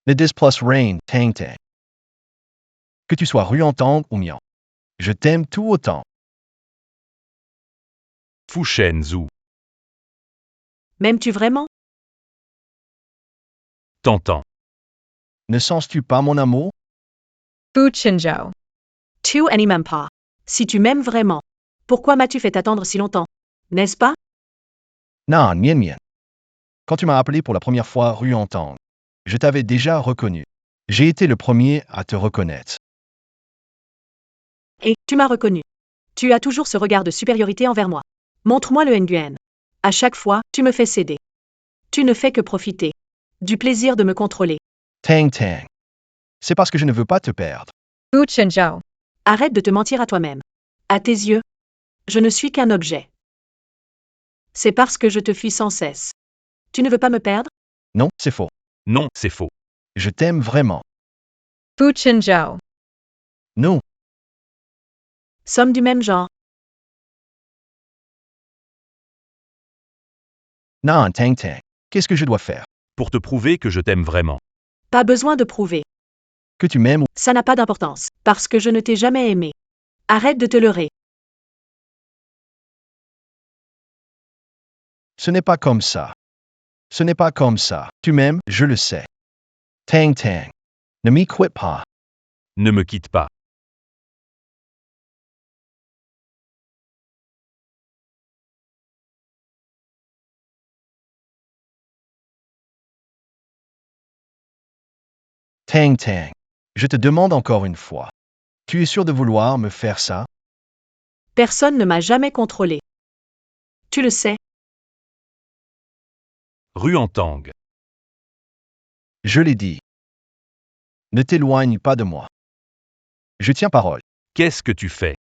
Ne dis plus rien, Tang Tang. Que tu sois Ruantang ou Mian. Je t'aime tout autant. Fushen Zhu. M'aimes-tu vraiment? T'entends. Ne sens-tu pas mon amour? Fu Chinzhou. Tu n'y m'aimes pas. Si tu m'aimes vraiment, pourquoi m'as-tu fait attendre si longtemps? N'est-ce pas? Non, Mian Mian. Quand tu m'as appelé pour la première fois Ruantang, je t'avais déjà reconnu. J'ai été le premier à te reconnaître. Et tu m'as reconnu. Tu as toujours ce regard de supériorité envers moi. Montre-moi le Nguyen. À chaque fois, tu me fais céder. Tu ne fais que profiter du plaisir de me contrôler. Tang Tang. C'est parce que je ne veux pas te perdre. Fu Chinzhou. Arrête de te mentir à toi-même. À tes yeux, je ne suis qu'un objet. C'est parce que je te fuis sans cesse. Tu ne veux pas me perdre? Non, c'est faux. Non, c'est faux. Je t'aime vraiment. Fu Chinzhou. Non, Sommes du même genre. non, Tang Tang. Qu'est-ce que je dois faire? Pour te prouver que je t'aime vraiment. Pas besoin de prouver. Que tu m'aimes ou... Ça n'a pas d'importance, parce que je ne t'ai jamais aimé. Arrête de te leurrer. Ce n'est pas comme ça. Ce n'est pas comme ça. Tu m'aimes, je le sais. Tang Tang. Ne m'y quitte pas. Ne me quitte pas. Tang Tang. Je te demande encore une fois. Tu es sûr de vouloir me faire ça? Personne ne m'a jamais contrôlé. Tu le sais. Ruantang. Je l'ai dit. Ne t'éloigne pas de moi. Je tiens parole. Qu'est-ce que tu fais?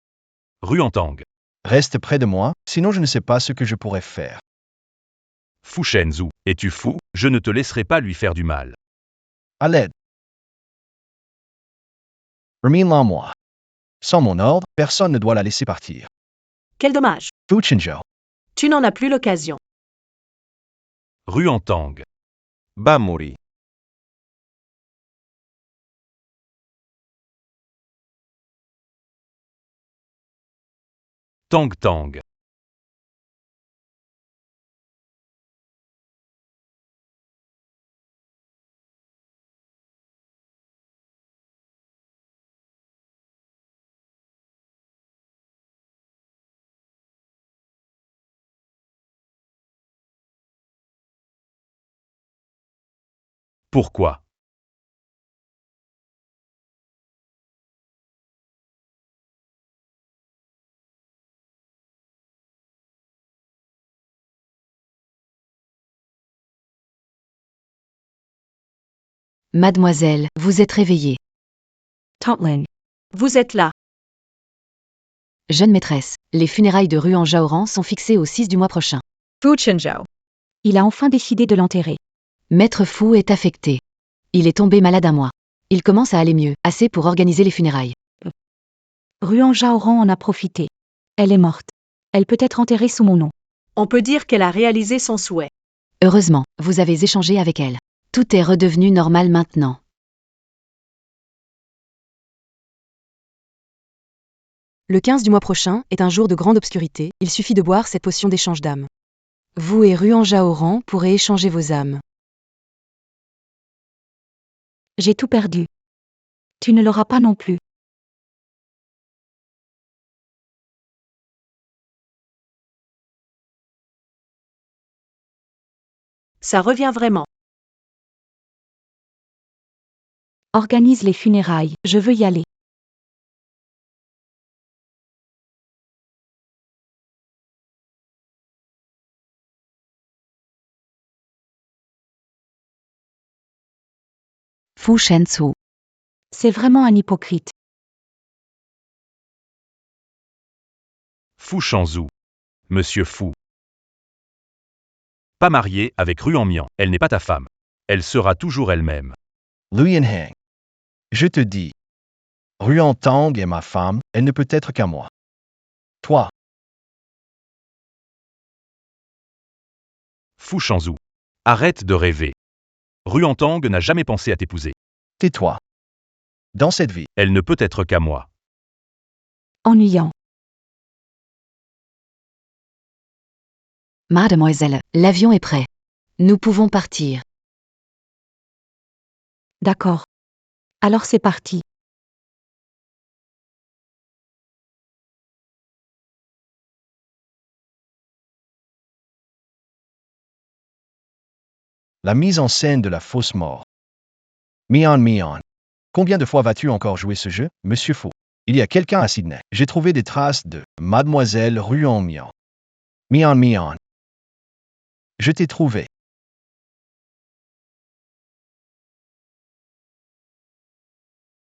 Ruantang. Reste près de moi, sinon je ne sais pas ce que je pourrais faire. Fu Shenzhou. Es-tu fou? Je ne te laisserai pas lui faire du mal. À l'aide. Remets-la moi. Sans mon ordre, personne ne doit la laisser partir. Quel dommage. Fu Chinzhou. Tu n'en as plus l'occasion. Ruantang. Bamori. Tang Tang. Pourquoi? Mademoiselle, vous êtes réveillée. Totlin. Vous êtes là. Jeune maîtresse, les funérailles de Ruan Jaoran sont fixées au 6 du mois prochain. Fu Chinzhou. Il a enfin décidé de l'enterrer. Maître Fu est affecté. Il est tombé malade un mois. Il commence à aller mieux, assez pour organiser les funérailles. Ruan Jaoran en a profité. Elle est morte. Elle peut être enterrée sous mon nom. On peut dire qu'elle a réalisé son souhait. Heureusement, vous avez échangé avec elle. Tout est redevenu normal maintenant. Le 15 du mois prochain est un jour de grande obscurité, il suffit de boire cette potion d'échange d'âmes. Vous et Ruan Jaoran pourrez échanger vos âmes. J'ai tout perdu. Tu ne l'auras pas non plus. Ça revient vraiment. Organise les funérailles, je veux y aller. Fu Shenzhou. C'est vraiment un hypocrite. Fu Shenzhou. Monsieur Fu. Pas mariée avec Ruan Mian. Elle n'est pas ta femme. Elle sera toujours elle-même. Luyan Heng. Je te dis. Ruan Tang est ma femme, elle ne peut être qu'à moi. Toi, Fu Shenzhou. Arrête de rêver. Ruantang n'a jamais pensé à t'épouser. tais-toi. Dans cette vie, Elle ne peut être qu'à moi. Ennuyant. Mademoiselle, l'avion est prêt. Nous pouvons partir. D'accord. Alors c'est parti. la mise en scène de la fausse mort. Mian Mian. Combien de fois vas-tu encore jouer ce jeu, Monsieur Fou? Il y a quelqu'un à Sydney. J'ai trouvé des traces de Mademoiselle Ruan Mian. Mian Mian. Je t'ai trouvé.